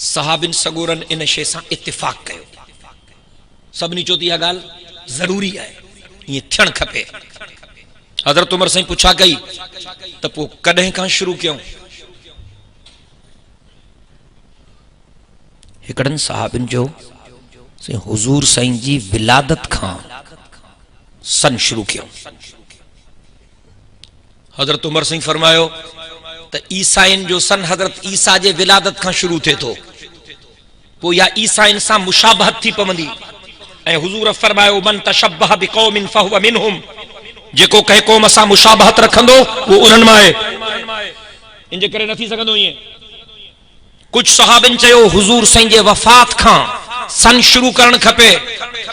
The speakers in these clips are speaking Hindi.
सहाबिन सगोरन इन शइ सां इत्तिफ़ाक़ कयो। सभिनी चयो त इहा ॻाल्हि ज़रूरी आहे, ईअं थियणु खपे। हज़रत उमर साईं पुछा कई त पोइ कॾहिं खां शुरू कयूं? हिकिड़नि सहाबिन जो हुज़ूर साईं जी विलादत खां सन शुरू कयूं। हज़रत उमर साईं फरमायो त ईसाइन जो सन हज़रत ईसा जे विलादत खां शुरू थिए थो, पोइ इहा ईसाइन सां मुशाबहत थी पवंदी। ऐं हुज़ूर फरमायो मन तशब्बह बिक़ौमिन फहुव मिनहुम, जेको कंहिं क़ौम सां मुशाबहत रखंदो वो उन्हनि मां आहे। इन जे करे न थी सघंदो ईअं। कुछ सहाबिन चयो हुज़ूर साईं जे वफ़ात खां सन शुरू करणु खपे।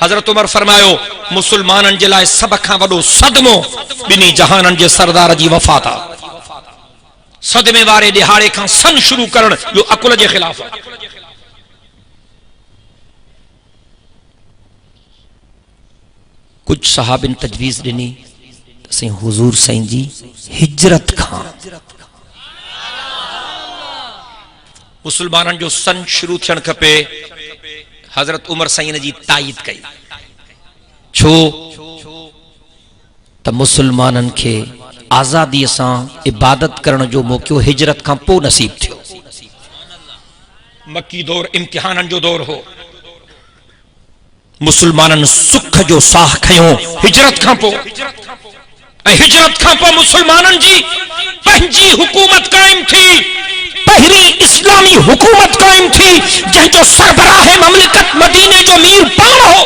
हज़रत उमर फरमायो मुसलमाननि जे लाइ सभ खां वॾो सदमो ॿिन्ही जहाननि जे सरदार जी वफ़ात आहे। सदमे वारे ॾिहाड़े खां सन शुरू करणु इहो अकुल जे ख़िलाफ़ आहे। कुछ सहाबिन तजवीज़ ॾिनी त साईं हुज़ूर साईं जी हिजरत खां मुसलमाननि जो सन शुरू थियणु खपे। हज़रत उमर साईं जी ताईद कई, छो त मुसलमाननि खे आज़ादीअ सां इबादत करण जो मौक़ो हिजरत खां पोइ नसीब थियो। मक्की दौर इम्तिहाननि जो दौर हो। मुसलमाननि सुख जो साह खयो हिजरत खां पोइ, ऐं हिजरत खां पोइ मुसलमाननि जी पंहिंजी हुकूमत कायम थी। पहिरीं इस्लामी हुकूमत कायम थी जंहिंजो सरबराह ममलिकत मदीने जो मीर पाण हो।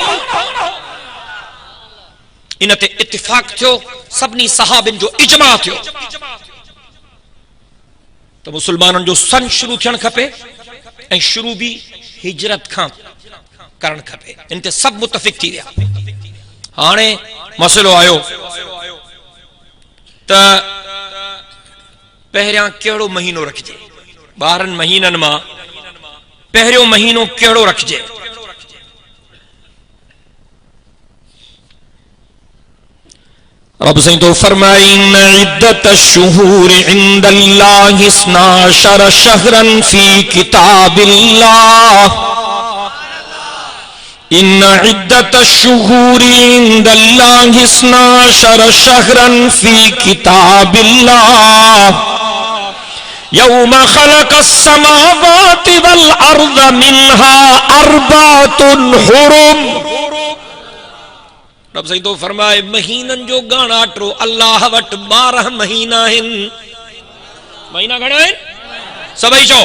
इन ते इत्तिफ़ाक़ थियो, सभिनी सहाबिन जो इजमा थियो त मुसलमाननि जो सन शुरू थियणु खपे ऐं शुरू भी हिजरत खां करणु खपे। इन ते सभु मुतफ़िक़ थी विया। हाणे मसइलो आयो त पहिरियां कहिड़ो महीनो रखिजे। 12 महीननि मां पहिरियों महीनो कहिड़ो रखिजे? रब साईं तो फरमाए इन इद्दत अश-शुहूर इंदल्लाहि 12 शहरन फी किताबिल्लाह। इन इद्दत अश-शुहूर इंदल्लाहि 12 शहरन फी किताबिल्लाह यौम खलक़स समावाति वल अर्द मिन्हा अर्बातुन हुरुम। रब साईं तो फरमाए महीनन जो ॻाणाटो अल्लाह वट 12 महीना आहिनि। महीना घणा आहिनि? सभई चओ।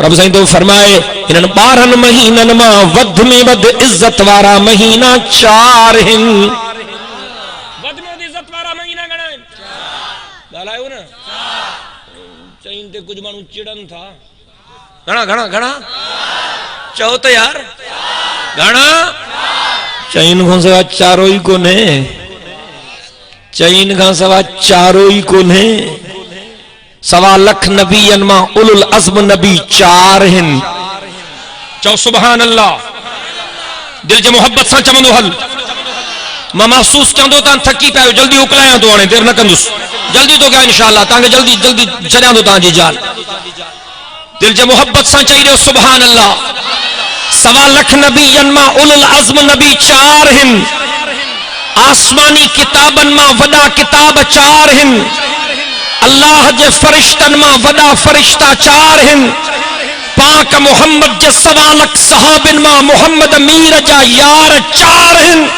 रब साईं तो फरमाए इन्हनि 12 महीननि मां वध में वध इज्जत वारा महीना 4 आहिनि। वध में वध इज्जत वारा महीना घणा आहिनि? ॻाल्हायो न। चईन ते कुछ माण्हू चिड़न था। घणा घणा घणा चओ त यार घणा? चईन खां सवा चारो ही कोन्हे। चईन खां सवा चारो ही कोन्हे। 1.25 लाख नबीयन मां उलुल अज़्म नबी 4 आहिनि। चओ सुभान अल्लाह। दिल जे मोहब्बत सां चवंदो हल। मां महसूस कंदो तां थकी पियो, जल्दी उकलायां तो, हाणे देर न कंदुस, जल्दी तो कयां इंशाअल्लाह। तांखे जल्दी जल्दी छॾियां तो तांजी जान। दिल जे मोहब्बत सां चई रहियो सुभान अल्लाह। 1.25 लाख नबीयन मां उलुल अज़्म नबी 4 आहिनि। आसमानी किताबन मां वॾा किताब 4 आहिनि। अल्लाह जे फरिश्तन मां वॾा फरिश्ता 4 आहिनि। पाक मोहम्मद जे 1.25 लाख सहाबिन मां मोहम्मद मीर जा यार 4 आहिनि।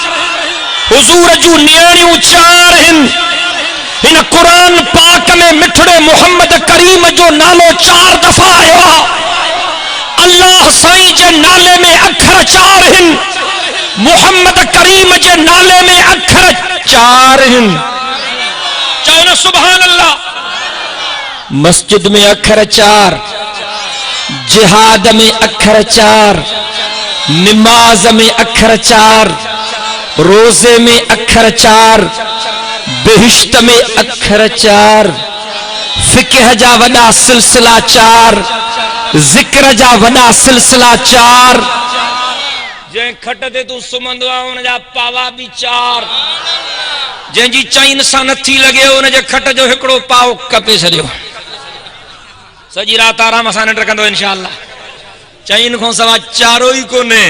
हुजूर जूं नियाणियूं 4 आहिनि। हिन कुरान पाक में मिठड़े मोहम्मद करीम जो नालो 4 दफ़ा आयो आहे। अल्लाह साईं जे नाले में अखर 4 आहिनि। मोहम्मद करीम जे नाले में अखर 4 आहिनि। चओ न सुभान अल्लाह। मस्जिद में अखर 4, जिहाद में अखर 4, नमाज में अखर 4, रोजे में अखर 4, बेहिश्त में अखर 4, फिक्ह जा वॾा सिलसिला 4, जिक्र जा वॾा सिलसिला 4। जंहिं खट ते तूं सुम्हंदो आहे उन जा पावा भी 4। जंहिंजी चैन सां नथी लॻे उन जे खट जो हिकिड़ो पाव कपे छॾियो। सॼी रात आराम सां निंड कंदो इंशाअल्लाह। चईन को सवा चारो ही कोने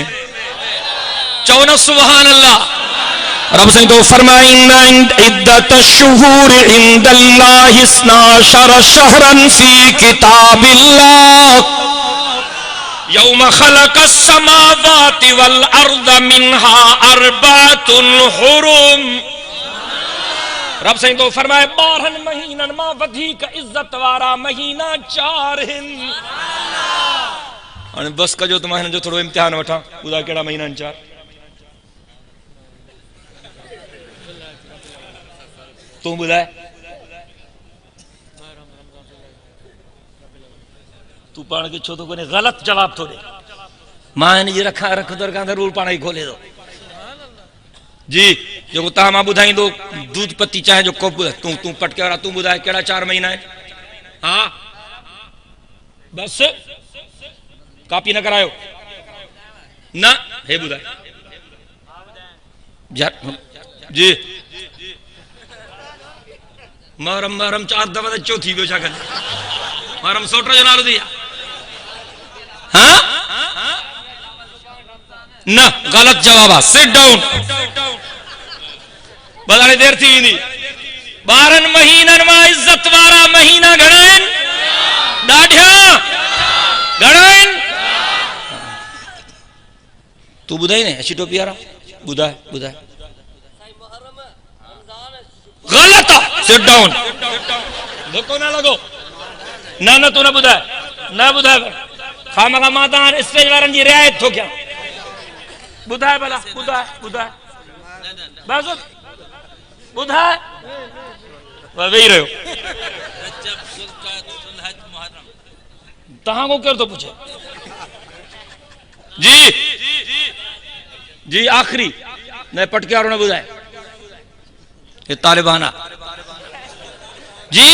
चओ न सुभान अल्लाह। रब साईं तो फरमाइना इद्दत शुहूर इंदल्लाहि 12 शहरन फी किताबिल्लाह यौम खलक़स समावाति वल अर्द मिनहा अर्बातुन हुरुम। रब साईं तो फरमाए 12 महीनन मां वधीक इज्जत वारा महीना 4 हिन। हाणे बस कजो त मां हिन जो थोड़ो इम्तिहान वठां, ॿुधा कहिड़ा महीना आहिनि 4? तू ॿुधाए, तू पाण खे छो तो कोने ग़लत जवाब थो ॾे। मां हिन जी रखंदड़ खां रूल पाण ई खोले थो जी। जेको तव्हां मां ॿुधाईंदो दूध पत्ती चांहि जो कोप तू तू पटके वारा तू ॿुधाए कहिड़ा 4 महीना आहिनि? हा बस कॉपी न करायो न, हे ॿुधाए जी। महरम महरम 4 दफ़ा त चौथी वियो छा कंदे? महरम सोट जो नालो थी हाँ न, गलत जवाब आहे। सिट डाउन, बधाने देर थी वेंदी। 12 महीननि मां इज्जत वारा महीना घणा आहिनि? ॾाढा घणा आहिनि? तू ॿुधाई न अची टोपी वारा ॿुधाए ॿुधाए। गलत आहे, सिट डाउन, धोखो न लॻो। न न तू न ॿुधाए, न ॿुधाए खामखा मां तव्हां स्टेज वारनि जी रिआयत थो कयां। ॿुधाए भला, ॿुधाए ॿुधाए बस ॿुधाए। वेही रहियो, तव्हां को केरु थो पुछे जी? जी आखिरी न पटके वारो न ॿुधाए, ये तालिबान आ जी।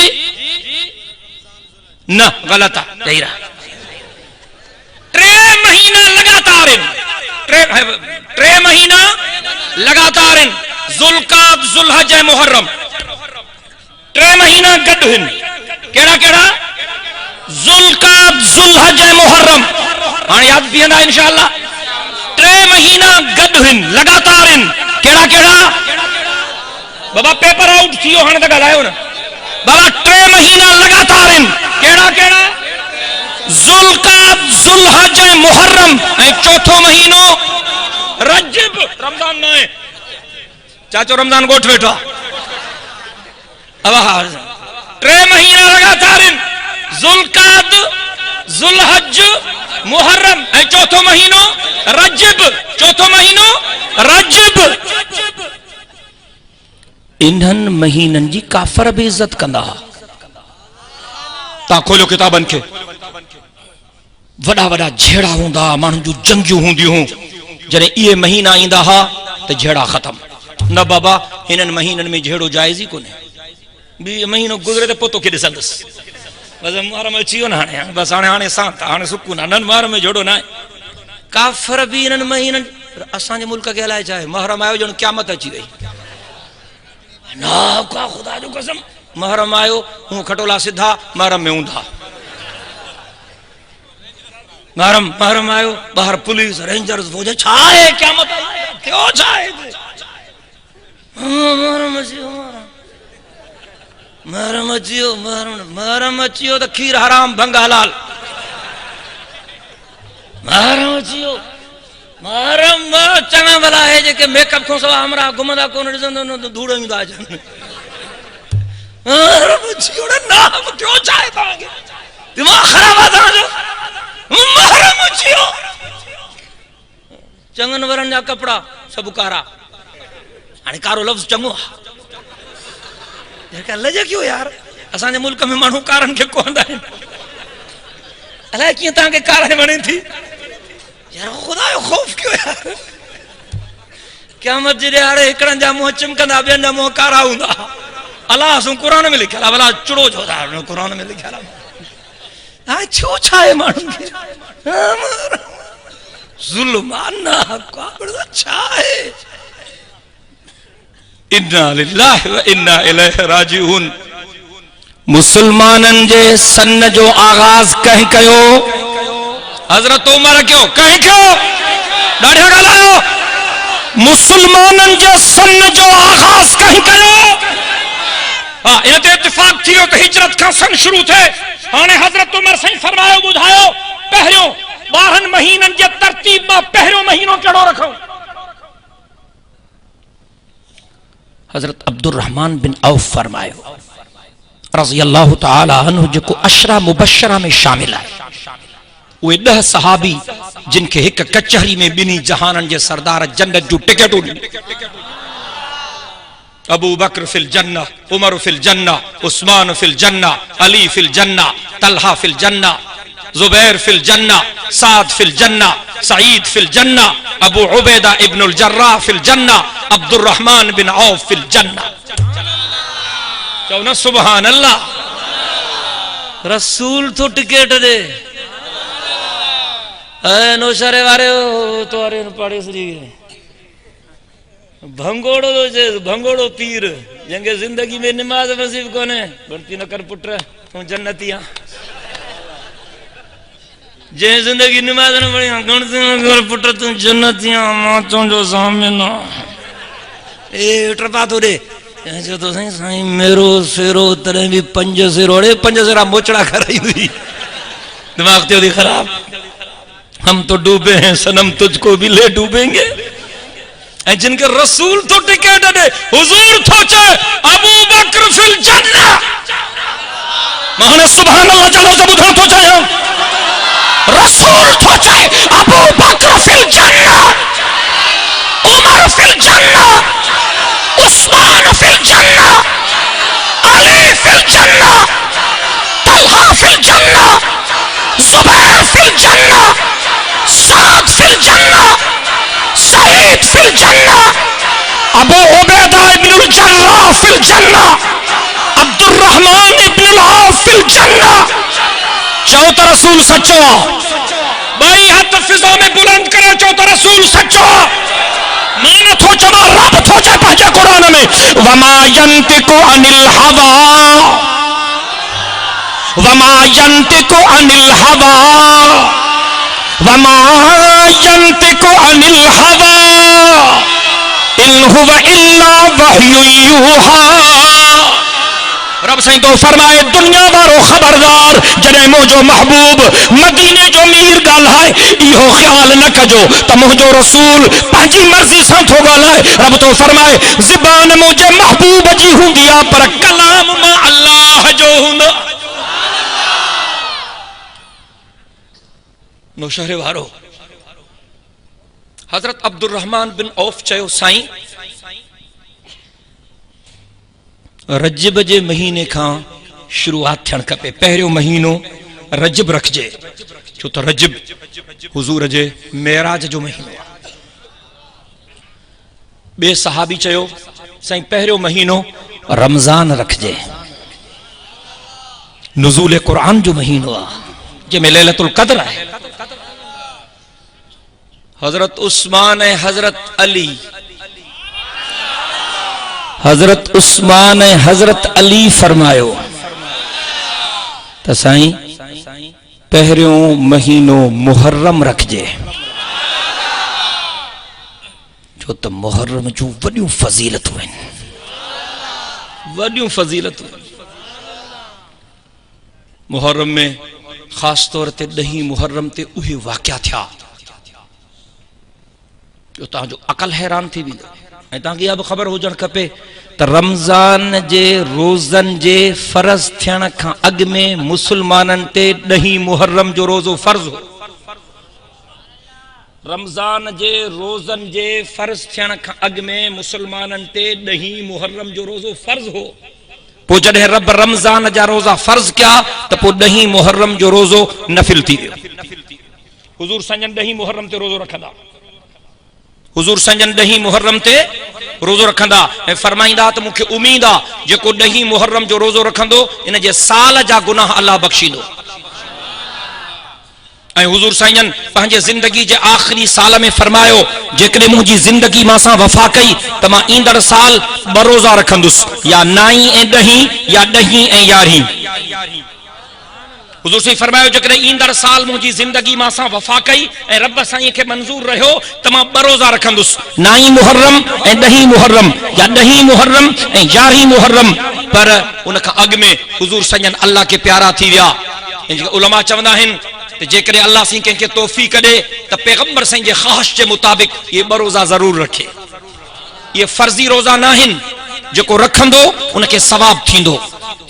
न गलत आ, यही रहा। 3 महीना लगातार इन, 3 महीना लगातार इन ज़ुल्क़ाद ज़ुल्हज मुहर्रम 3 महीना गॾु हिन। केड़ा केड़ा? ज़ुल्क़ाद ज़ुल्हज मुहर्रम। हाणे याद बीहंदा इंशाअल्लाह। 3 महीना गॾु हिन, लगातार इन। केड़ा केड़ा? बाबा पेपर आउट थियो, हाणे त ॻाल्हायो न बाबा। 3 महीना लगातार इन। केड़ा केड़ा? ज़ुल्क़ाद ज़ुल्हज मुहर्रम ऐं चौथो महीनो रजब। रमज़ान न आहे चाचो, रमज़ान गोठ वेठो आहे। अब 3 महीना लगातार इन ज़ुल्क़ाद ज़ुल्हज मुहर्रम ऐं चौथो महीनो रजब। चौथो महीनो रजब। इन्हनि महीननि जी काफ़र बि इज्जत कंदा। तव्हां खोलियो किताबनि खे, वॾा वॾा झेड़ा हूंदा, माण्हुनि जूं जंगियूं हूंदियूं। जॾहिं इहे महीना ईंदा हुआ त झेड़ा ख़तम। न बाबा, हिननि महीननि में झेड़ो जाइज़ ई कोन्हे। ॿी महीनो गुज़रे त पोइ तोखे ॾिसंदुसि। बसि मुहर्रम अची वियो न, हाणे बसि हाणे शांति, हाणे सुकून आहे। न मुहर्रम में झेड़ो न आहे। काफ़र बि हिननि महीननि, असांजे मुल्क खे अलाए छा आहे, मुहर्रम आयो ॼण क़यामत अची वई। ना का खुदा जो कसम, मुहर्रम आयो हूं खटोला सिधा, मुहर्रम में ऊंधा। मुहर्रम आयो ॿाहिरि पुलिस रेंजर्स फौज, छा आहे क़यामत आई थियो छा आहे? मुहर्रम अची वियो, मुहर्रम अची वियो, मुहर्रम अची वियो त खीर हराम भंग हलाल। मुहर्रम अची वियो, मुहर्रम चङा भला आहे जेके मेकअप खां सवाइ हमरा घुमंदा कोन, ॾिसंदा धूड़ ईंदा अचनि। मुहर्रम अची वियो, नाम थियो छा आहे तव्हांखे? दिमाग़ ख़राब आहे तव्हांजो? मुहर्रम अची वियो, चङनि वरनि जा कपिड़ा सभु कारा। हाणे कारो लफ़्ज़ चङो आहे, लॼे क्यों यार? असांजे मुल्क में माण्हू कारनि खे कोन्हंदा आहिनि। अलाए कीअं तव्हांखे कार वणे थी यार? ख़ुदा जो ख़ौफ़ कयो यार। क़यामत जे ॾियारे हिकिड़नि जा मुंहं चिमकंदा, ॿियनि जा मुंहं कारा हूंदा। अलाह सूं क़ुरान में लिखियल आहे, भला चुड़ो छो था क़ुरान में लिखियल आहे। हाणे छो छा आहे माण्हुनि खे? ज़ुल्म छा आहे? इन्ना लिल्लाहि व इन्ना इलैहि राजिऊन। मुसलमाननि जे सन जो आगाज़ कंहिं कयो? हजरत उमर क्यों कहीं क्यों ॾाढा ॻाल्हायो मुसलमाननि जे सन जो आगाज़ कहीं कयो। हाँ इन ते इत्तिफ़ाक़ थी वियो त हिजरत खां सन शुरू थिए। हाणे हजरत उमर साईं फरमायो ॿुधायो पहिरियों 12 महीननि जे तरतीब मां पहिरियों महीनो कहिड़ो रखूं? हजरत अब्दुर्रहमान बिन औफ फरमायो रज़ी अल्लाह तआला अन्हु जेको अशरा मुबशरा में शामिल है उहे 10 सहाबी जिनके एक कचहरी में बिनी जहानन जे सरदार जन्नत जो टिकटूं अबू बकर फिल जन्ना, उमर फिल जन्ना, उस्मान फिल जन्ना, अली फिल जन्ना, तलहा फिल जन्ना, जुबैर फिल जन्ना, साद फिल जन्ना, सईद फिल जन्ना, अबू उबैदा इब्नुल जर्राह फिल जन्ना, अब्दुर्रहमान बिन औफ फिल जन्ना। ना सुभान अल्लाह। रसूल तो टिकट दे नौशरे वारे तो पढ़े श्री भंगोड़ो भंगोड़ो पीर जंगे जिंदगी में नमाज नसीब कोने गणती न कर पुत्र तू जन्नतिया जे जिंदगी नमाज न पढ़ी गणती न कर पुत्र तू जन्नतिया माचो जो सामने ना ए ट्रपा तो दे जो तो सही साईं मेरो सिरो तरह भी 5 सिरोड़े 5 सिरा मोचड़ा कराई हुई दिमाग ते खराब। हम तो डूबे हैं सनम तुझको भी ले डूबेंगे। जिनके रसूल तो टिकट दे हुजूर थोचे अबू बकर फिल जन्ना माने सुभान अल्लाह चलो सब उधर तो जाए रसूल थोचे अबू बकर फिल जन्ना, उमर फिल जन्ना, उस्मान फिल जन्ना, अली फिल जन्ना, तलहा फिल जन्ना, जुबैर फिल जन्ना, साद फिल जन्ना, सईद फिल जन्ना, अबू उबैदा इब्नुल जर्राह फिल जन्ना, अब्दुर्रहमान इब्नुल औफ फिल जन्ना। चौथा रसूल सच्चो भाई हाथ फिजा में बुलंद करे चौथा रसूल सच्चो माना थो चवा रब थो चे पंहिंजे कुरान में वमा यंतिकु अनिल हवा वमा यंतिकु अनिल हवा वमा यंतिकु अनिल हवा इन हुवा इल्ला वह्यु यूहा। रब साईं तो फरमाए दुनिया वारो खबरदार जॾहिं मुंहिंजो महबूब मदीने जो मीर ॻाल्हाए इहो ख्याल न कजो त मुंहिंजो रसूल पंहिंजी मर्ज़ी सां थो ॻाल्हाए। रब तो फरमाए ज़बान मुंहिंजे महबूब जी हूंदी आहे पर कलाम मां अल्लाह जो हूंदो। नौशहरे वारो हजरत अब्दुर्रहमान बिन औफ चयो साईं रजब जे महीने का शुरुआत थियण खपे। पहिरियों महीनो रजब रखजे छो त रजब हुजूर जे मेराज जो महीनो आहे। बे सहाबी चयो साईं पहिरियों महीनो रमजान रखजे नुज़ूल कुरान जो महीनो आहे जंहिंमें लैलतुल क़द्र आहे। हजरत उस्मान ऐं हजरत अली हजरत उस्मान ऐं हजरत अली फरमायो त साईं पहिरियों महीनो मुहर्रम रखजे छो त मुहर्रम जूं वॾियूं फज़ीलतूं आहिनि वॾियूं फज़ीलतूं। मुहर्रम में ख़ासि तौर ते 10 मुहर्रम ते उहे वाक़िया थिया जो तव्हांजो अकल हैरान थी वेंदो। ऐं तव्हांखे इहा बि ख़बर हुजणु खपे त रमज़ान जे रोज़नि जे फर्ज़ थियण खां अॻु में मुसलमाननि ते 10 मुहर्रम जो रोज़ो फर्ज़ हो। रमज़ान जे रोज़नि जे फर्ज़ थियण खां अॻु में मुसलमाननि ते 10 मुहर्रम जो रोज़ो फर्ज़ हो। पोइ जॾहिं रब रमज़ान जा रोज़ा फर्ज़ कया त पोइ 10 मुहर्रम जो रोज़ो नफ़िल थी वियो। हुज़ूर संजन 10 मुहर्रम ते रोज़ो रखंदा हुजूर संजन 10 मुहर्रम ते रोज़ो रखंदा ऐं फरमाईंदा त मूंखे उम्मीद आहे जेको 10 मुहर्रम जो रोज़ो रखंदो इन जे साल जा गुनाह अल्लाह बख़्शींदो। ऐं हुजूर संजन पंहिंजे ज़िंदगी जे आख़िरी साल में फरमायो जेकॾहिं मुंहिंजी ज़िंदगी मां सां वफ़ा कई त मां ईंदड़ साल 2 रोज़ा रखंदुसि या 9 ऐं 10 या 10 ऐं 11। हुजूर से फरमायो जकरे ईंदड़ साल मुझी जिंदगी मां सां वफा कई ए रब साईं के मंजूर रहो त मां 2 रोजा रखंदुस 9 मुहर्रम ए 10 मुहर्रम या 10 मुहर्रम ए 11 मुहर्रम पर उन का अग में हुजूर सजन अल्लाह के प्यारा थी विया इन उलमा चवंदा हन त जेकरे अल्लाह सी के तौफीक दे त पैगंबर साईं जे ख्वाहिश के मुताबिक ये 2 रोजा जरूर रखे ये फर्जी रोजा ना हन जो रखंदो उनके सवाब थींदो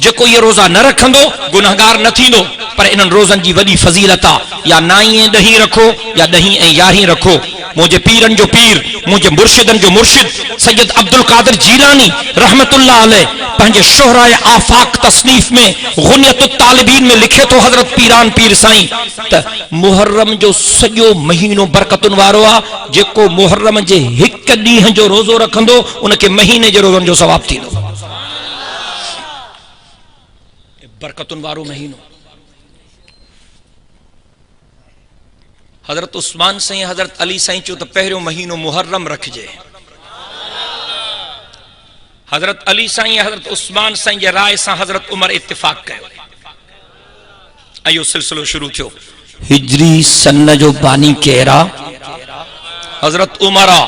जो ये रोजा न रखंदो गुनहगार न थींदो पर इन रोजन की वडी फजीलत आ या 9 ऐं 10 रखो या 10 ऐं 11 रखो मुझे पीरन जो पीर मुझे मुर्शिदन जो मुर्शिद सैयद अब्दुल कादिर जीलानी रहमतुल्लाह अलैह पंहिंजे शोहराए आफाक तसनीफ में गुनियतुत तालिबीन में लिखे तो हजरत पीरान पीर साईं त मुहर्रम जो सॼो महीनो बरकतुन वारो आ जेको मुहर्रम जे हिक ॾींहं जो रोजो रखंदो उनके महीने जे रोजन जो सवाब थींदो बरकतुन वारो महीनो हजरत उस्मान साईं हजरत अली साईं चो तो पहिरियों महीनो मुहर्रम रखजे हजरत अली साईं हजरत उस्मान साईं जे राय सां हजरत उमर इत्तिफाक कयो आयो सिलसिलो शुरू थियो हिजरी सन जो बानी केरा हजरत उमरा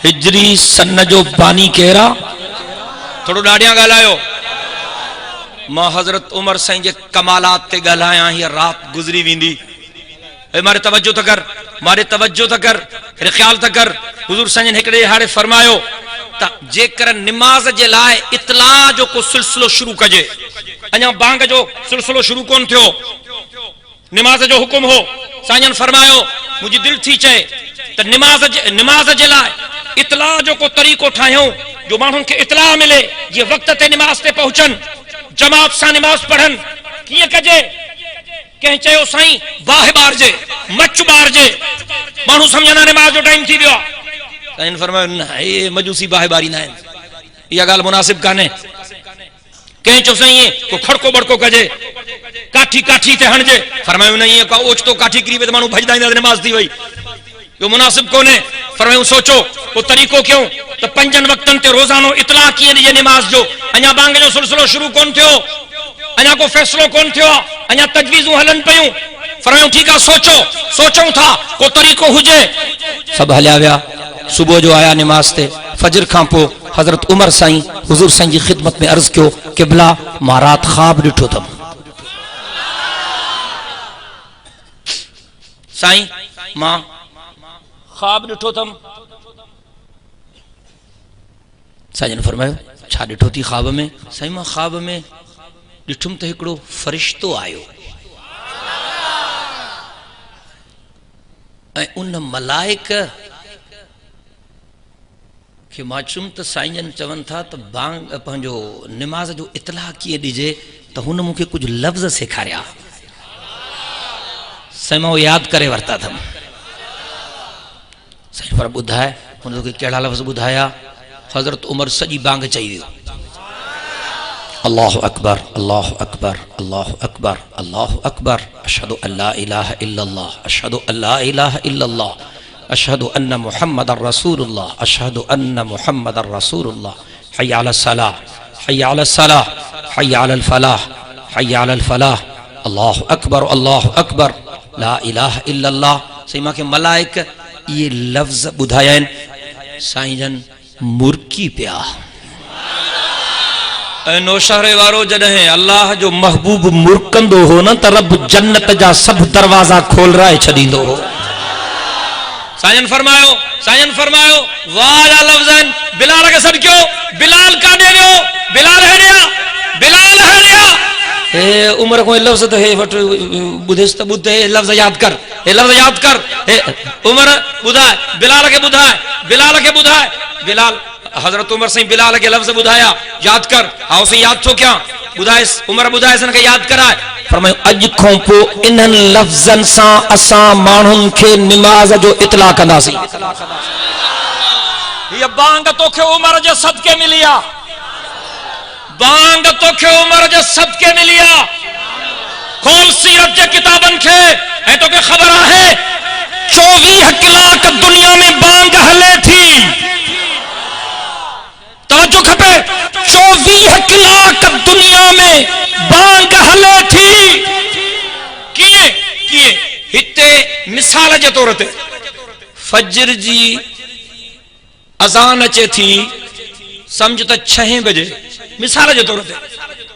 हिजरी सन जो बानी केरा थोड़ो ॾाढियां ॻाल्हायो मां हजरत उमर साईं जे कमालात ते ॻाल्हायां हीअ रात गुज़री वेंदी मारे तवज्जो त कर मारे तवज्जो त कर ख्याल त कर हुजूर साईं हिकड़े हाड़े फरमायो त जेकर निमाज जे लाए इतला जो को सिलसिलो शुरू कजे अञा बांग जो सिलसिलो शुरू कोन थियो निमाज जो हुकुम हो साईं फरमायो मुझी दिल थी चए त निमाज जे लाए इतला जो को तरीको ठाहियो जो माण्हुनि खे इतला मिले ये वक्त ते निमाज ते पहुचन जमात सां निमाज पढ़न किए कजे कह चयो साईं बाह बार जे मच बार जे मानू समझना निमाज जो टाइम थी वियो साईं फरमायो न ये मजूसी बाह बारी ना या गाल मुनासिब काने कह चो साईं को खड़को बड़को कजे काठी काठी ते हणजे फरमायो न ये का ओचतो काठी करी वे मानू भजदा निमाज थी वई यो मुनासिब कोने फरमायो सोचो वो तरीको क्यों तो 5 वक्तन ते रोजानो इतला किए दीजिए निमाज जो अञा बांग जो सिलसिलो शुरू कोन थियो अञा को फैसलो कोन थियो अञा तजवीजू हलन पयूं फरमायो ठीक है सोचो सोचूं था को तरीको हुजे सब हल्या विया सुबह जो आया निमाज ते फजर खां पो हजरत उमर साईं हुजूर साईं जी खिदमत में अर्ज कियो किबला मां रात ख्वाब ॾिठो तम साईं मां ख्वाब ॾिठो तम साईं फरमायो छा ॾिठो थी ख्वाब में साईं मां ख्वाब में ॾिठुम त हिकिड़ो फरिश्तो आयो ऐं उन मलाइक के मां चुम त साईं चवनि था त बांग पंहिंजो निमाज जो इतला कीअं ॾिजे त हुन मूंखे कुझु लफ़्ज़ सेखारिया साईं मां यादि करे वरिता अथमि साईं पर ॿुधाए हुन तोखे कहिड़ा लफ़्ज़ ॿुधाया हजरत उमर सॼी बांग चई वियो अल्लाहु अकबर अल्लाहु अकबर अल्लाहु अकबर अल्लाहु अकबर अशहदु अल्ला इलाहा इल्लल्लाह अशहदु अल्ला इलाहा इल्लल्लाह अशहदु अन्न मुहम्मदर रसूलुल्लाह अशहदु अन्न मुहम्मदर रसूलुल्लाह हय्य अलस सलाह हय्य अलस सलाह हय्य अलल फलाह हय्य अलल फलाह अल्लाहु अकबर ला इलाहा इल्लल्लाह सही मां के मलाइक ये लफ्ज़ ॿुधाया आहिनि साईं जन मुर्की पिया नौशहरे वारो जॾहिं अल्लाह जो महबूब मुर्कंदो हो न त रब जन्नत जा सब दरवाजा खोलराए छॾींदो हो साईं फरमायो वाह या लफ्ज़न बिलाल के सद क्यों बिलाल काॾे वियो बिलाल हणिया ए उमर को लफ्ज़ त हे वट बुधेस त बुधे लफ्ज़ याद कर ए उमर बुधाए बिलाल के बुधाए बिलाल हजरत उमर से बिलाल के लफ्ज़ बुधाया याद कर हाउ से याद तो क्या बुधाए उमर बुधाए सन के याद कराए फरमायो अज खों पो इन्हन लफ्ज़न सां असां माण्हुनि खे निमाज जो इतला कंदासीं ये बांग तोखे उमर जे सदके मिलिया बांग तोखे उमर जे सदके मिलिया खोल सीरत जे किताबन खे ऐं तोखे ख़बर आहे 24 कलाक दुनिया में बांग हले थी तवज्जो खपे 24 कलाक दुनिया में बांग हले थी हिते मिसाल जे तौर ते फजर जी अजान अचे थी समझ त 6 बजे मिसाल जे तौर ते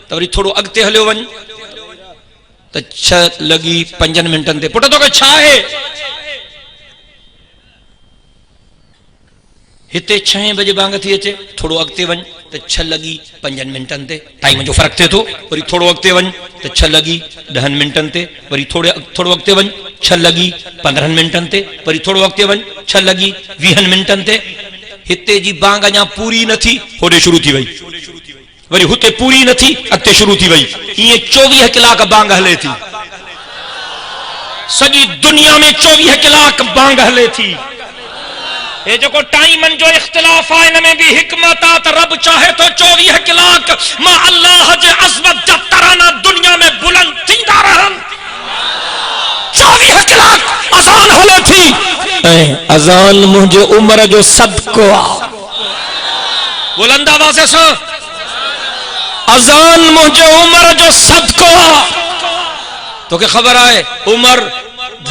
त वरी थोड़ो अगते हलियो वन त 6 लगी 5 मिनटन ते पुट तोखे छा आहे हिते 6 बजे बांग थी अचे थोड़ो अगते वन तो 6 लगी 5 मिनटन ते टाइम जो फर्क थे तो वरी थोड़ो अगते वन तो 6 लगी 10 मिनटन ते वरी थोड़ो अगते वन 6 लगी 15 मिनटन ते वरी थोड़ो अगते वन 6 लगी 20 मिनटन ते हिते जी बांग अञा पूरी न थी होडे शुरू थी वई वरी हुते पूरी न थी अगते शुरू थी वई ये 24 कलाक बांग हले थी सॼी दुनिया में 24 कलाक बांग हले थी ये जो टाइमन जो इख्तिलाफ है इनमें भी हिकमत आ त रब चाहे तो 24 कलाक मां अल्लाह जे अज़मत जा तराना दुनिया में बुलंद थींदा रहन 24 कलाक अजान हले थी अजान मुझे उम्र जो सदको आ बुलंद आवाज से अजान मुझे उम्र जो सदको आ तो के खबर आए उमर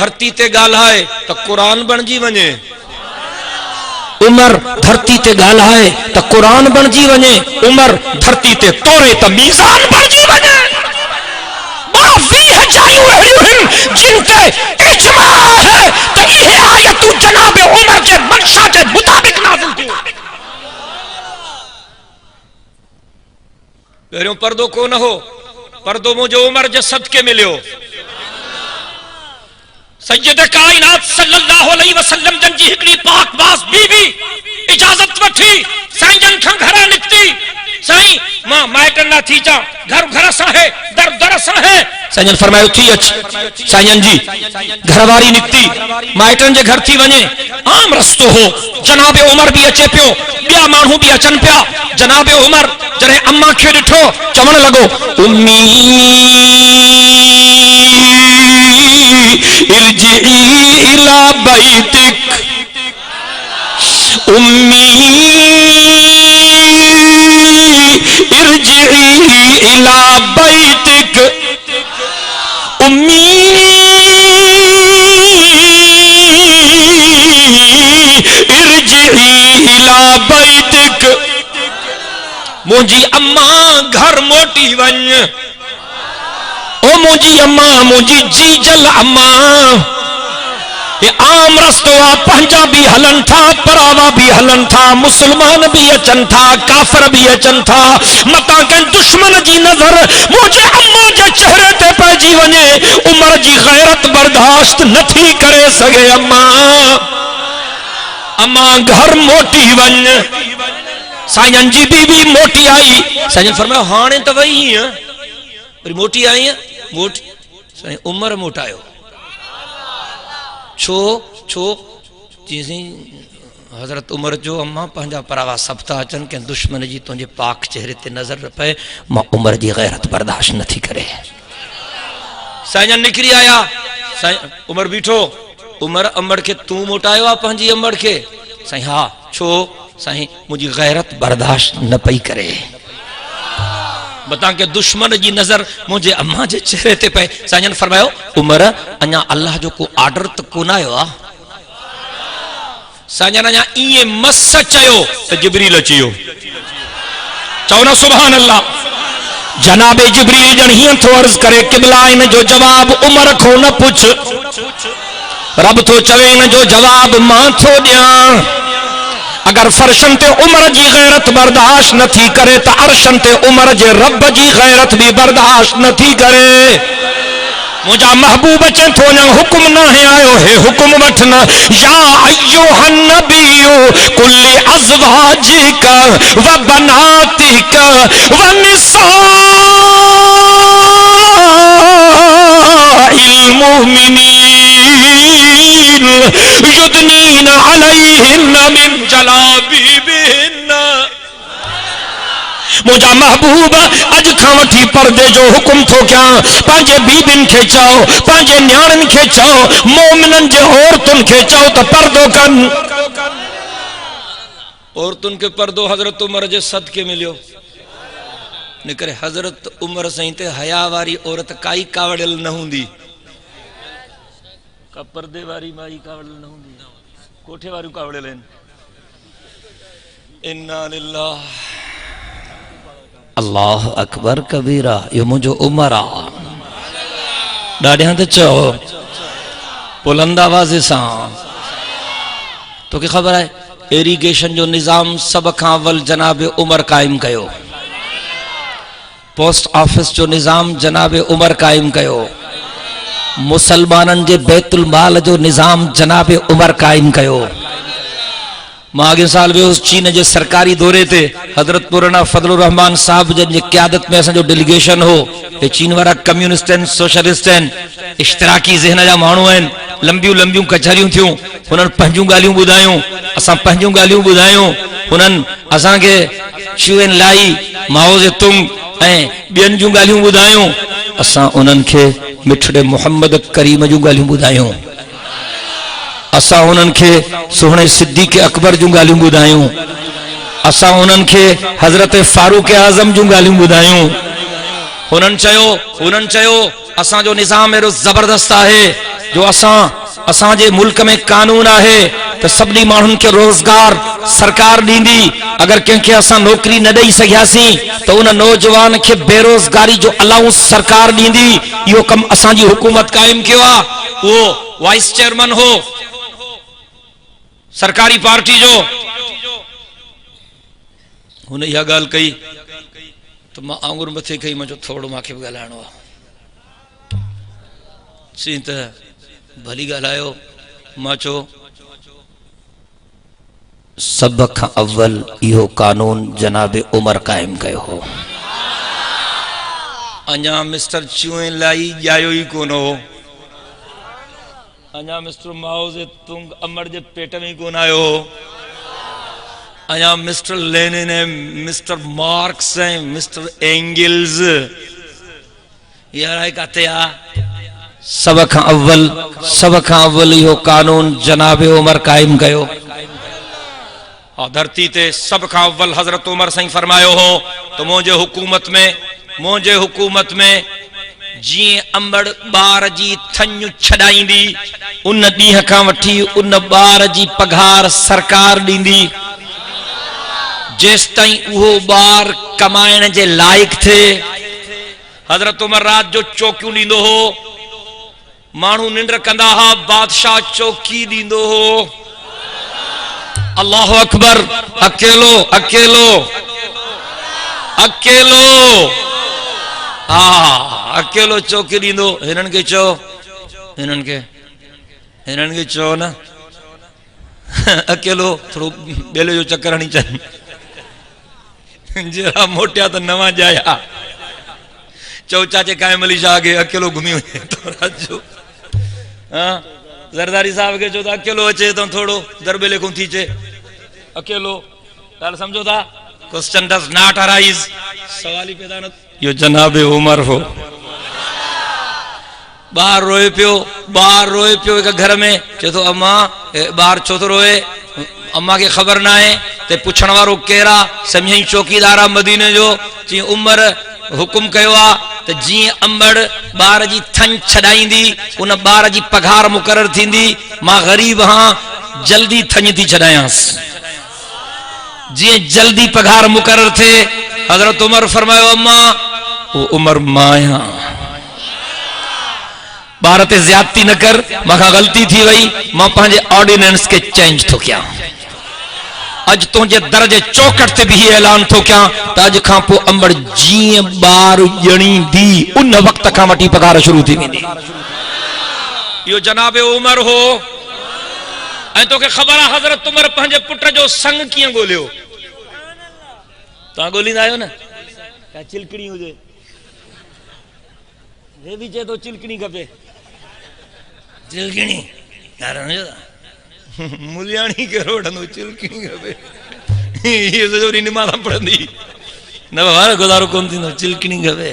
धरती ते गाल्हाए तो कुरान बनजी वने उमर धरती ते गाल्हाए तो कुरान बनजी वने उमर धरती ते तोरे तो मीज़ान बनजी वने 20 जायूं अहिड़ियूं आहिनि जिन ते इजमा है तो इहे आयतूं जनाब उमर जे मंशा जे मुताबिक नाज़िल थियूं पहिरियों पर्दो कोन हो पर्दो मुझे उमर जे सदके मिलियो सैयद कायनात सल्लल्लाहु अलैहि वसल्लम जन जी हिकड़ी पाक बास बीबी इजाजत वठी साईं जन खां घर निकती साईं मां माइटन ना थी चा घर घर सा है दर दर सा है साईं जन फरमायो थी अच साईं जन जी घरवारी निकती माइटन जे घर थी वने आम रस्तो हो जनाब उमर भी अचे पियो बिया मानू भी अचन पिया जनाब उमर जरे अम्मा खे डिठो चवण लगो उम्मी इरजी इला बैतिक उम्मी इरजी इला बैतिक उम्मी इरजी इला बैतिक मुझी अम्मा घर मोटी वन ओ मुझी अम्मा मुझी जीजल अम्मा ये आम रस्तो आ पंजाबी हलन था परावा भी हलन था मुसलमान भी अचन था काफर भी अचन था मता के दुश्मन जी नजर मुझे अम्मा जे चेहरे ते पइजी वने उमर जी गैरत बर्दाश्त नथी करे सके अम्मा अम्मा घर मोटी वन साईं जी बीबी मोटी आई साईं फरमाया हाणे तो वही है मोटी आई है मोटी साईं उमर मोटायो छो छो जी हजरत उमर जो अम्मा पंहिंजा परावा सब्ता अचन के दुश्मन जी तुझे पाक चेहरे ते नजर पे मां उमर जी गैरत बर्दाश्त नथी करे साईं निकरी आया साईं उमर बीठो उमर अमड़ के तू मोटायो आ पंहिंजी अमड़ के साईं हा छो साईं मुझी गैरत बर्दाश्त न पई करे बता के दुश्मन जी नजर मुझे अम्मा जे चेहरे ते पे साईं फरमायो उमर अञा अल्लाह जो को आर्डर तो कोन आयो आ साईं अञा इए मस चयो त जिब्रील अचियो चओ ना सुभान अल्लाह जनाबे जिब्रील जन हियं थो अर्ज करे क़िबला इन जो जवाब उमर खो न पुछ रब तो चवे इन जो जवाब मां थो दिया अगर फर्शन ते उमर जी गैरत बर्दाश्त नथी करे तो अरशन ते उमर जे रब जी गैरत भी बर्दाश्त नथी करे मुझा महबूब अचे थो न हुक्म न आयो है हुक्म वठना या अय्युहन नबियु कुल्ली अज़वाजिका व बनातिका व निसाइल मुमिनीन युदनीन अलैहिन्ना मिन जलाबिबिहिन्ना मुझा महबूब अज खां वठी पर्दे जो हुक्म थो क्या पांजे बीबिन के चओ पांजे न्याणन के चओ मोमिनन जे औरतुन के चओ तो पर्दो कन औरतुन के पर्दो हजरत उमर जे सदके मिलियो निकरे हजरत उमर सही ते हया वारी औरत काई कावड़ियल न हुंदी का पर्दे वारी माई कावड़ न हूंदी, कोठे वारियूं कावड़ियल आहिनि। इन्ना लिल्लाह, अल्लाह अकबर कबीरा। यो मुंहिंजो उमर आ, ॾाढियां त चओ बुलंद आवाज़ सां। तोखे ख़बर आहे इरिगेशन जो निज़ाम सभ खां अव्वल जनाब उमर क़ाइमु कयो। पोस्ट ऑफिस जो निज़ाम जनाब उमर क़ाइमु कयो। मुसलमाननि जे बैतुल माल जो निज़ाम जनाब उमर क़ाइमु कयो। मां अॻे साल वियो चीन जे सरकारी दौरे ते, हज़रत मौलाना फजलुर रहमान साहब जी क़यादत में असांजो डेलीगेशन हो। ये चीन वारा कम्युनिस्ट आहिनि, सोशलिस्ट आहिनि, इश्तराकी ज़हन जा माण्हू आहिनि। लंबियूं लंबियूं कचहरियूं थियूं, हुननि पंहिंजूं ॻाल्हियूं ॿुधायूं, असां पंहिंजूं ॻाल्हियूं ॿुधायूं। हुननि असांखे चू एन लाई, माओ जे तुंग ऐं ॿियनि जूं ॻाल्हियूं ॿुधायूं। असां उन्हनि खे मिठड़े मुहम्मद करीम जूं ॻाल्हियूं ॿुधायूं। असां उन्हनि खे सुहिणे सिद्दीक़ अकबर जूं ॻाल्हियूं ॿुधायूं। असां उन्हनि खे हज़रत फारूक आज़म जूं ॻाल्हियूं ॿुधायूं। हुननि चयो असांजो निज़ाम एॾो ज़बरदस्त आहे जो असांजे मुल्क में कानून आहे त सभिनी माण्हुनि खे रोज़गार सरकार ॾींदी। अगर कंहिंखे असां नौकरी न ॾेई सघियासीं त उन नौजवान खे बेरोज़गारी जो अलाउंस सरकार ॾींदी। इहो कमु असांजी हुकूमत क़ाइमु कयो आहे। उहो वाइस चेयरमैन हो सरकारी पार्टी जो, हुन इहा ॻाल्हि कई त मां आंगुर मथे कई, मां चयो थोरो मूंखे बि ॻाल्हाइणो आहे। चई त भली ॻाल्हायो। मां चयो सभ खां अव्वल इहो कानून जनाब उमर क़ाइमु कयो हो। अञा मिस्टर चूए लाई ॼायो ई कोन हो। अञा मिस्टर माओ जे तुंग अमर जे पेट में कोन आयो। अञा मिस्टर लेनिन ऐं मिस्टर मार्क्स ऐं मिस्टर एंगल्स यार काथे आ। सब खां अव्वल इहो कानून जनाब उमर क़ाइमु कयो। और धरती ते सब खां अव्वल हज़रत उमर साईं फरमायो हो तो मुंहिंजे हुकूमत में जीअं अंबड़ ॿार जी थञ छॾाईंदी, उन ॾींहं खां वठी उन ॿार जी पघार सरकार ॾींदी। जेसि ताईं उहो ॿार कमाइण जे लाइक़ थिए। हज़रत उमर रात जो चौकियूं ॾींदो हो, माण्हू निंड कंदा हुआ, बादशाह चौकी ॾींदो हो। अल्लाह अकबर। अकेलो अकेलो अकेलो, हा अकेलो चौकी ॾींदो। हिननि खे चओ न अकेलो थोरो ॿेले जो चक्कर हणी अचनि। जरा मोटिया त नवां जाया। चओ चाचे कायम अली शाह खे अकेलो घुमी वञे तो रात जो। हाँ ज़रदारी साहब के चो तो अकेलो अचे तो थोड़ो दरबेले को थी चे अकेलो। ॻाल्हि समझो था? क्वेश्चन डज नॉट अराइज, सवाल ही पैदा न। यो जनाब उमर हो। ॿार रोए पियो एक घर में। चए तो अम्मा ॿार छो तो रोए? अम्मा के खबर ना है। ते पुछण वारो केरा? समझई चौकीदार आ मदीने जो। जी उमर हुकुम कयो आ त जीअं अंबड़ ॿार जी थन छॾाईंदी, उन ॿार जी पघार मुक़रर थींदी। मां ग़रीब हां, जल्दी थन थी छॾायांसि। जीअं जल्दी पघार मुक़रर थिए। हज़रत उमर फरमायो अम्मा वो उमर मां आहियां, ॿार ते ज़्यादती न कर, मूंखां ग़लती थी वई, मां पंहिंजे ऑर्डिनेंस के चेंज थो कयां। अज तुझे दर जे चौकट ते भी ऐलान थो कयां त अज खां पोइ अंबड़ जीअं ॿार ॼणींदी उन वक्त खां वठी पघार शुरू थी वेंदी। इहो जनाब उमर हो। ऐं तोखे ख़बर आहे हज़रत उमर पंहिंजे पुट जो संग कीअं ॻोल्हियो? तव्हां ॻोल्हींदा आहियो न? का चिलकणी हुजे, हे बि चए थो चिलकणी खपे। चिलकणी यार मुलियाणी कहिड़ो वठंदो? चिलकणी खपे। इहो सॼो ॾींहुं निमाज़ पढ़ंदी न, बाबा गुज़ारो कोन थींदो। चिलकणी खपे।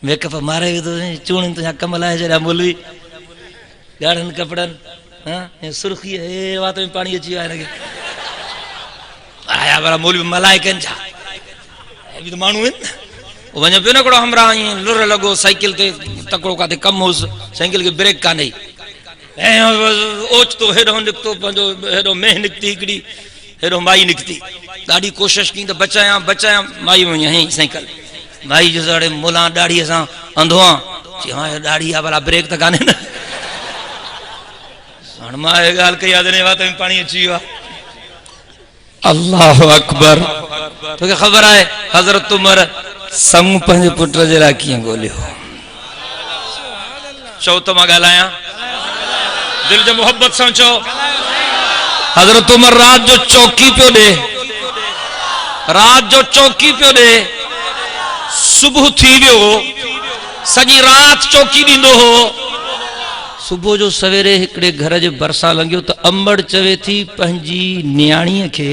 मेकअप मारे विधो, चूड़ियुनि तुंहिंजा कम लाहे छॾिया मुलवी, ॻाढ़नि कपिड़नि। हाँ सुर्खी हे वात में पाणी अची वियो आहे हिनखे। आया भला मुलवी मलाए कनि छा? हे बि त माण्हू आहिनि। वञे पियो न हिकिड़ो हमरा ईअं लुर लॻो साइकिल ते, तकिड़ो काथे कमु होसि, साइकिल खे ब्रेक कान्हे। ओचितो हेॾो निकितो पंहिंजो हेॾो मेह निकिती हिकिड़ी हेॾो माई निकिती ॾाढी कोशिशि कई त बचायां बचायां माई वञी हई साइकिल माई जो साड़े मुला ॾाढ़ीअ सां अंधो आहे चई हाँ ॾाढ़ी आहे भला ब्रेक त कान्हे न हाणे मां इहा ॻाल्हि कई आहे वात में पाणी अची वियो आहे अल्लाह अकबर तोखे ख़बर आहे हज़रत उमर संग पंहिंजे पुट जे लाइ कीअं ॻोल्हियो चओ त मां ॻाल्हायां दिल जो मोहब्बत सां चओ हज़रत उमर रात जो चौकी पियो ॾे रात जो चौकी पियो ॾे सुबुह थी वियो सॼी रात चौकी ॾींदो हो सुबुह जो सवेरे हिकिड़े घर जे भरिसां लंघियो त अंबड़ चवे थी पंहिंजी न्याणीअ खे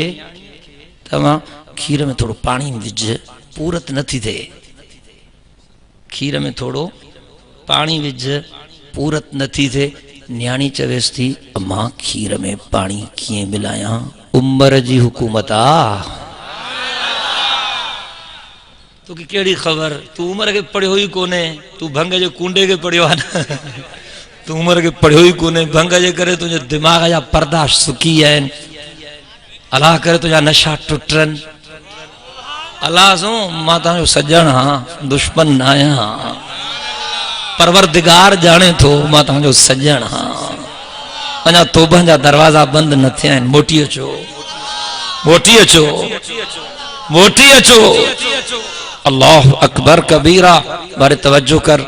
तव्हां खीर में थोरो पाणी विझ पूरत नथी थिए खीर में थोरो पाणी विझ पूरत नथी थिए न्याणी चवेसि थी अम्मा खीर में पाणी कीअं मिलायां उमर जी हुकूमत आ तोखे कहिड़ी ख़बर तूं उमर खे पढ़ियो ई कोन्हे तूं भंग जे कूंडे खे पढ़ियो आहे न तूं उमर खे पढ़ियो ई कोन्हे भंग जे करे तुंहिंजे दिमाग़ जा पर्दा सुकी आहिनि अलाह करे तुंहिंजा नशा टुटनि अलाह सो मां तव्हांजो सजण हा दुश्मन न आहियां परवरदिगार जाने थो मां तव्हांजो सजण हा अञा तौबनि जा दरवाज़ा बंदि न थिया आहिनि मोटी अचो मोटी अचो मोटी अचो अल्लाह अकबर कबीरा मारे तवज्जो कर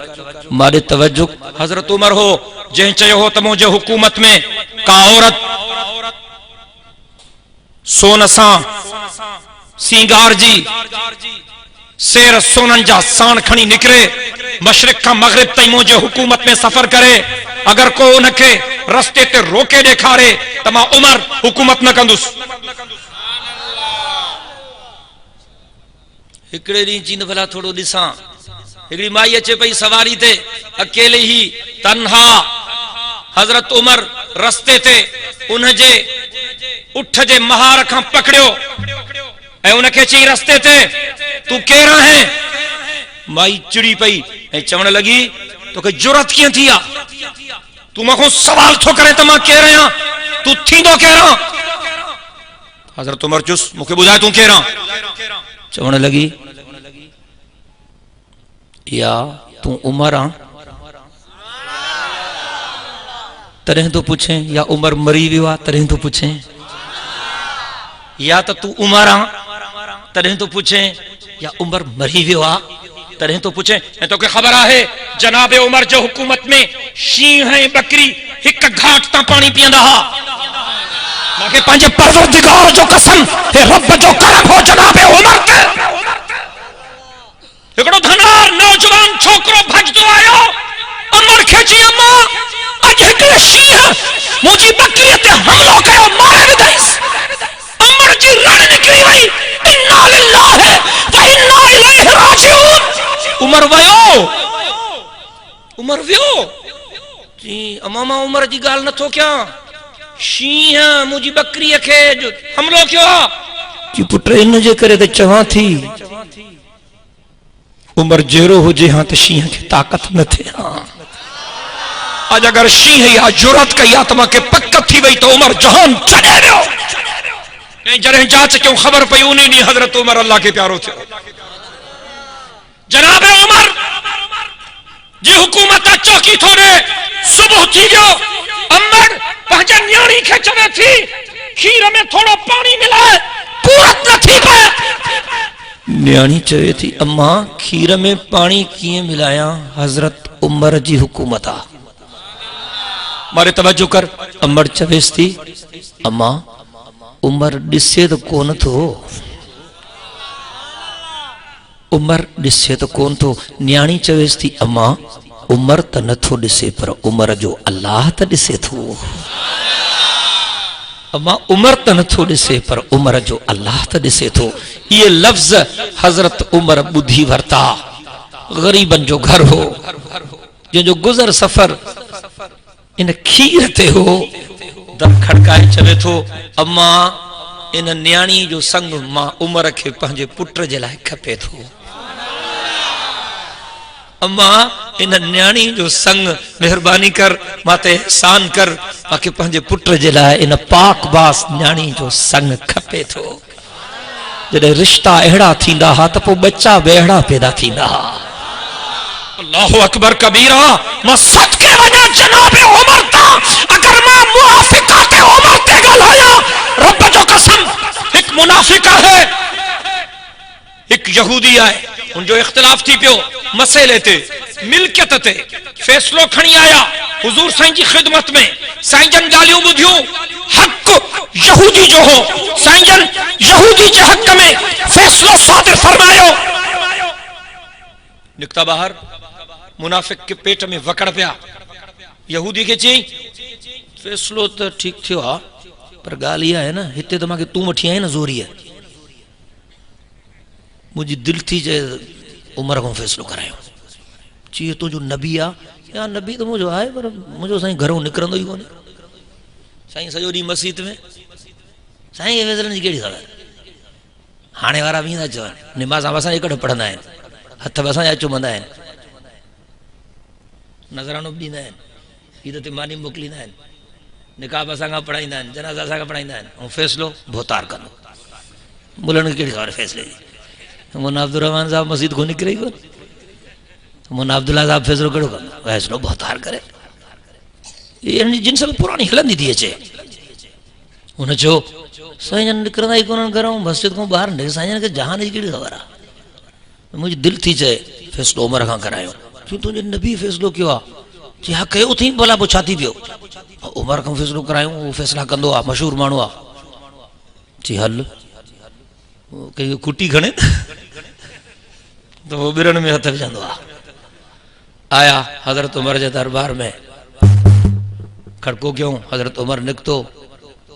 मारे तवज्जो हज़रत उमर हो जंहिं चयो हो त मुंहिंजे हुकूमत में का औरत सोन सां सींगार जी शेर सोनन जा साण खणी निकिरे मशरिक खां मगरिब ताईं मुंहिंजे हुकूमत में सफ़र करे अगर को उनखे रस्ते ते रोके ॾेखारे त मां उमर हुकूमत न कंदुसि हिकिड़े ॾींहुं चईंदो भला थोरो ॾिसां हिकिड़ी माई अचे पई सवारी ते अकेले ही तन्हा हज़रत उमर रस्ते ते उनजे उठ जे महार खां पकड़ियो ऐं उनखे चई रस्ते ते तू केरु आहे माई चिड़ी पई ऐं चवण लॻी तोखे जुरत कीअं थी आहे तू मूंखां सवाल थो करे त मां केरु आहियां तू थींदो केरु आहे हज़रत उमर चुस मूंखे ॿुधाए तूं केरु आहे चवण लॻी या तू उमर आ तॾहिं तो पुछे या उमर मरी वियो आहे तॾहिं तो पुछे या त तू उमर आ तॾहिं तो पुछे या उमर मरी वियो आहे तॾहिं तो पुछे ऐं तोखे ख़बर आहे जनाब उमर जो हुकूमत में शींहं ऐं बकरी हिक घाट तां पाणी पीअंदा हुआ मूंखे पंहिंजे परवरदिगार जो कसम हे रब जो करम हो जनाब उमर ते हिकिड़ो धनार नौजवान छोकरो भजदो आयो उमर खे चई अम्मा अॼु हिकिड़े शींहं मुंहिंजी बकरीअ ते हमलो कयो मारे विधईसि उमर जी रण निकिरी वई इन्ना लिल्लाहि व इन्ना इलैहि राजिऊन उमर वियो जी अम्मा मां उमर जी ॻाल्हि नथो कयां शींहं मुंहिंजी बकरीअ खे हमलो कयो जी पुट इन जे करे त चवां थी उमर जहिड़ो हुजे हां त शींहं खे ताक़त न थिए अॼु अगर शींहं या जुरत कई आहे त मूंखे पक थी वई त उमर जहान छॾे वियो ऐं जॾहिं जांच कयूं ख़बर पई उन ॾींहुं हज़रत उमर अल्लाह खे प्यारो थियो जनाब उमर जी हुकूमत चौकी थो ॾे सुबुह थी वियो उमर पंहिंजे न्याणी खे चवे थी खीर में थोरो पाणी मिलाए पूरत न थी पए न्याणी चवे थी अम्मा खीर में पाणी कीअं मिलायां हज़रत उमर जी हुकूमत आ मारे तवज्जो कर उमर चवेसि थी अम्मा उमर ॾिसे त कोन थो उमर ॾिसे त कोन थो न्याणी चवेसि थी अम्मा उमर त नथो ॾिसे पर उमर जो अल्लाह त ॾिसे थो अम्मा उमर त नथो ॾिसे पर उमर जो अल्लाह त ॾिसे थो ये लफ्ज़ हज़रत उमर ॿुधी वरता ग़रीबन जो घर हो जंहिंजो गुज़र सफ़र इन खीर ते हो दर खड़काए चवे थो अम्मा इन न्याणी जो संग मां उमर खे पंहिंजे पुट जे लाइ खपे थो अम्मा इन न्याणी जो संग मेहरबानी कर माते एहसान कर माके पंहिंजे पुट जे लाइ इन पाक बास न्याणी जो संग खपे थो। जॾहिं रिश्ता अहिड़ा थींदा हा त पोइ बच्चा बि अहिड़ा पैदा थींदा हा। अल्लाहु अकबर कबीरा। मां सदके वञा जनाबे उमर ता अगर मां मुआफिकाते उमर ते ॻाल्हायां रब जो कसम हिकु मुनाफिक है एक यहूदी है उनजो इख्तिलाफ थी पियो मसइले ते मिल्कियत ते फैसलो खणी आया हुजूर साईं जी खिदमत में। साईं जन ॻाल्हियूं ॿुधियूं हक़ यहूदी जो हो। साईं जन यहूदी जे हक़ में फैसलो सादिर फरमायो। निकता बाहर मुनाफिक के पेट में वकड़ पिया। यहूदी के चई फैसलो तो ठीक थियो आ पर ॻाल्हि इहा है ना हिते तो मांखे तू वठी आई ना ज़ोरी है। मुझी दिल थी जे उमर को फैसलो करायो। चई तो जो नबी आ या नबी तो मुझो आहे पर मुझो साईं घरों निकरंदो ही कोने। साईं सॼो ॾींहुं मस्जिद में साईं के फैसलनि जी कहिड़ी ख़बर। हाणे वारा बि ईंदा चवनि निमाज़ असां जे कॾहिं पढ़ंदा आहिनि हथ बि असांजा चुमंदा आहिनि नज़रानो बि ॾींदा आहिनि ईद ते मानी मोकिलींदा आहिनि निकाह बि असां खां पढ़ाईंदा आहिनि जनाज़ा असां खां पढ़ाईंदा आहिनि ऐं फैसलो भोतार कंदो। मुलनि खे कहिड़ी ख़बर फैसले जी। मुन्ना अब्दुल रहमान साहब मस्जिद को निकिरे कोन। मुन्ना अब्दुल्ला साहब फैसलो कहिड़ो कंदो फैसलो भोतार करे। जिन सब पुरानी हलंदी थी अचे। हुन चयो साईं जन निकिरंदा ई कोन घरों मस्जिद खां ॿाहिरि निकिरे साईं जन खे जहान जी कहिड़ी ख़बर आहे। मुंहिंजी दिलि थी चए फैसलो उमर खां करायो। तूं तुंहिंजे नबी फैसलो कयो आहे। चई हा कयो अथई भला पोइ छा थी पियो। उमर खां फैसलो करायूं उहो फैसला कंदो आहे मशहूरु माण्हू आहे। चई हल कंहिंखे कुटी खणे तो वो बिरन में हथ विझंदो आहे। आया हज़रत उमर जे दरबार में खड़को कयूं हज़रत उमर निकितो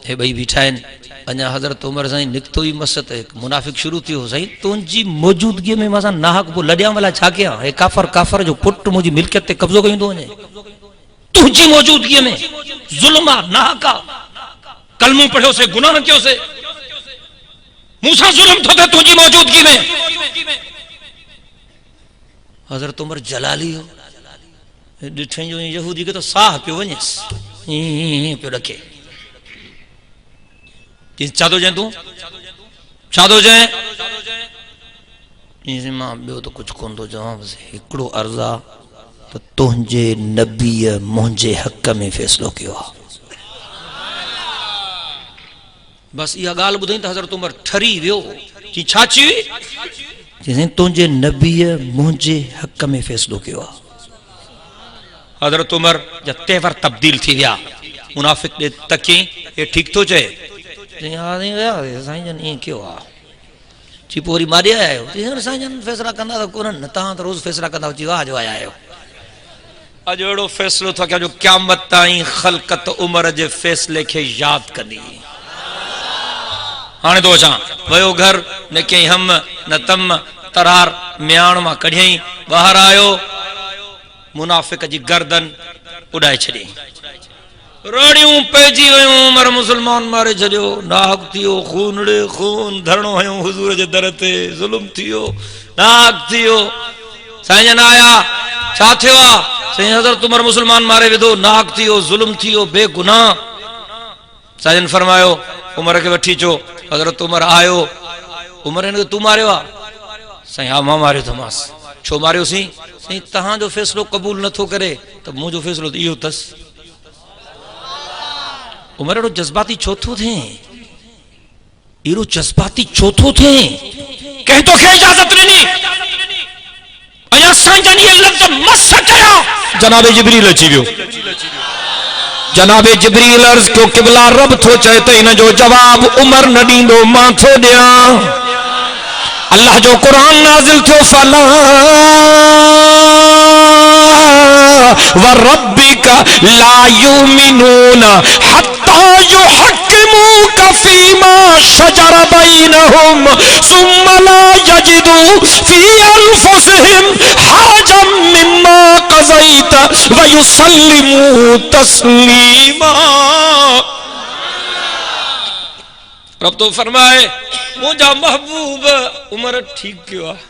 हे ॿई बीठा आहिनि। अञा हज़रत उमर साईं निकितो ई मस त हिकु मुनाफ़िक शुरू थियो साईं तुंहिंजी मौजूदगीअ में मां सां नाहक पोइ लॾियां भला छा कयां। हे काफ़र काफ़र जो पुट मुंहिंजी मिल्कियत ते कब्ज़ो कयूं थो वञे तुंहिंजी मौजूदगीअ में ज़ुल्म आहे नाहक आहे। कलमो पढ़ियोसीं गुनाह न कयोसीं मूंसां ज़ुल्म थो थिए तुंहिंजी मौजूदगी में। हज़रत उमर जलाली हो ॾिठई जो यहूदी खे तो साह पियो वञेसि पियो ॾके। छा थो चए तूं छा थो चए। मां ॿियो त कुझु कोन थो चवां बसि हिकिड़ो अर्ज़ु आहे त तुंहिंजे नबीअ मुंहिंजे हक़ में फ़ैसिलो कयो आहे। बसि इहा ॻाल्हि ॿुधई त हज़रत उमर ठरी वियो। चई छा चई चई तुंहिंजे नबीअ मुंहिंजे हक़ में फ़ैसिलो कयो आहे। हज़रत उमर जा तेवर तब्दील थी विया। मुनाफ़िक ॾे तकी हे ठीकु थो चए। साईं जन ईअं कयो आहे। चई पोइ वरी माॾे आया आहियो। साईं जन फ़ैसिला कंदा त कोन्हनि तव्हां त रोज़ फ़ैसिला कंदा चई वाह जो आया आहियो। अॼु अहिड़ो फ़ैसिलो थो कयो जो क़यामत ताईं ख़ल्क़त उमर जे फ़ैसिले खे यादि कंदी। हाणे तो अचां वियो घर न कई हम न तम तरार म्याण मां कढियई ॿाहिरि आयो मुनाफ़िक जी गर्दन उॾाए छॾी। रड़ियूं पइजी वियूं उमर मुसलमान मारे छॾियो नाहक थियो खून ॾे खून धरणो हयूं हुज़ूर जे दर ते ज़ुल्म थियो नाहक थियो। साईं जन आया छा थियो आहे साईं हज़रत उमर मुसलमान मारे विधो नाहक थियो ज़ुल्म थियो बेगुनाह। साईं जन फरमायो उमर खे वठी अचो। हज़रत उमर आयो। उमर हिन खे तूं मारियो आहे। साईं हा मां मारियो अथमांसि। छो मारियोसीं साईं तव्हांजो फ़ैसिलो क़बूल नथो करे त मुंहिंजो फ़ैसिलो त इहो अथसि। उमर एॾो जज़्बाती छो थो थिए एॾो जज़्बाती छो थो थिए। कंहिं तोखे इजाज़त ॾिनी अञा साईं जन इहे लफ़्ज़ मस कया। जनाब जिब्रील अची वियो। जनाब जिब्रील अर्ज़ कयो क़िबला रब थो चए त इन जो जवाब उमर न ॾींदो मां थो ॾियां। अल्लाह जो क़ुरान नाज़िल थियो फला व रब्बिक ला युमिनून हत्ता युहक्किमूक फीमा शजर बैनहुम सुम्मा ला यजिदू फी अनफुसिहिम हरजम मिम्मा क़ज़ैत व युसल्लिमू तस्लीमा। रब तो फरमाए मुझा महबूब उमर ठीक कयो आहे।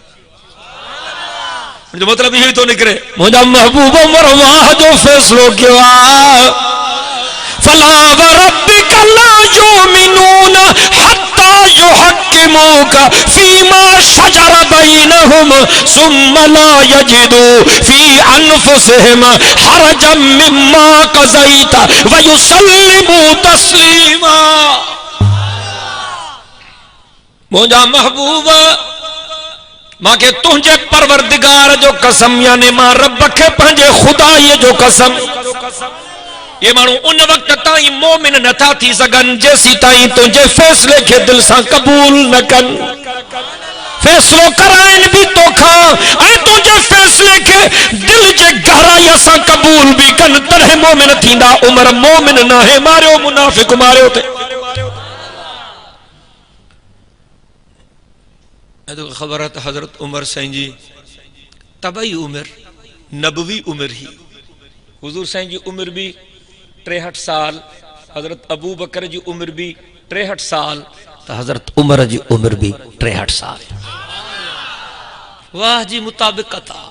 जो मतलब यही तो निकले मुझा महबूब उमर वाह जो फैसलो किया फला व रब्बिका ला युमिनून हत्ता युहक्किमूका फीमा शजर बैनहुम सुम्मा ला यजिदू फी अनफुसिहिम हरजम मिम्मा क़ज़ैत व युसल्लिमू तस्लीमा। मुझा महबूब मां के तुझे परवरदिगार जो कसम यानी मां रब के पंजे खुदा ये जो कसम ये मानू उन वक्त ताई मोमिन नथा थी सगन जैसी ताई तुझे फैसले के दिल से कबूल न कन फैसलो कराइन भी तो खा ऐ तुझे फैसले के दिल जे गहराई से कबूल भी कन तरह मोमिन थींदा। उमर मोमिन ना है मारियो मुनाफिक मारियो थे तो खबर है हजरत उमर साईं जी तबई उम्र नबवी उम्र ही हुजूर साईं जी उम्र भी 63 साल हजरत अबू बकर जी उम्र भी 63 साल तो हजरत उमर जी उम्र भी 63 साल। वाह जी मुताबिकता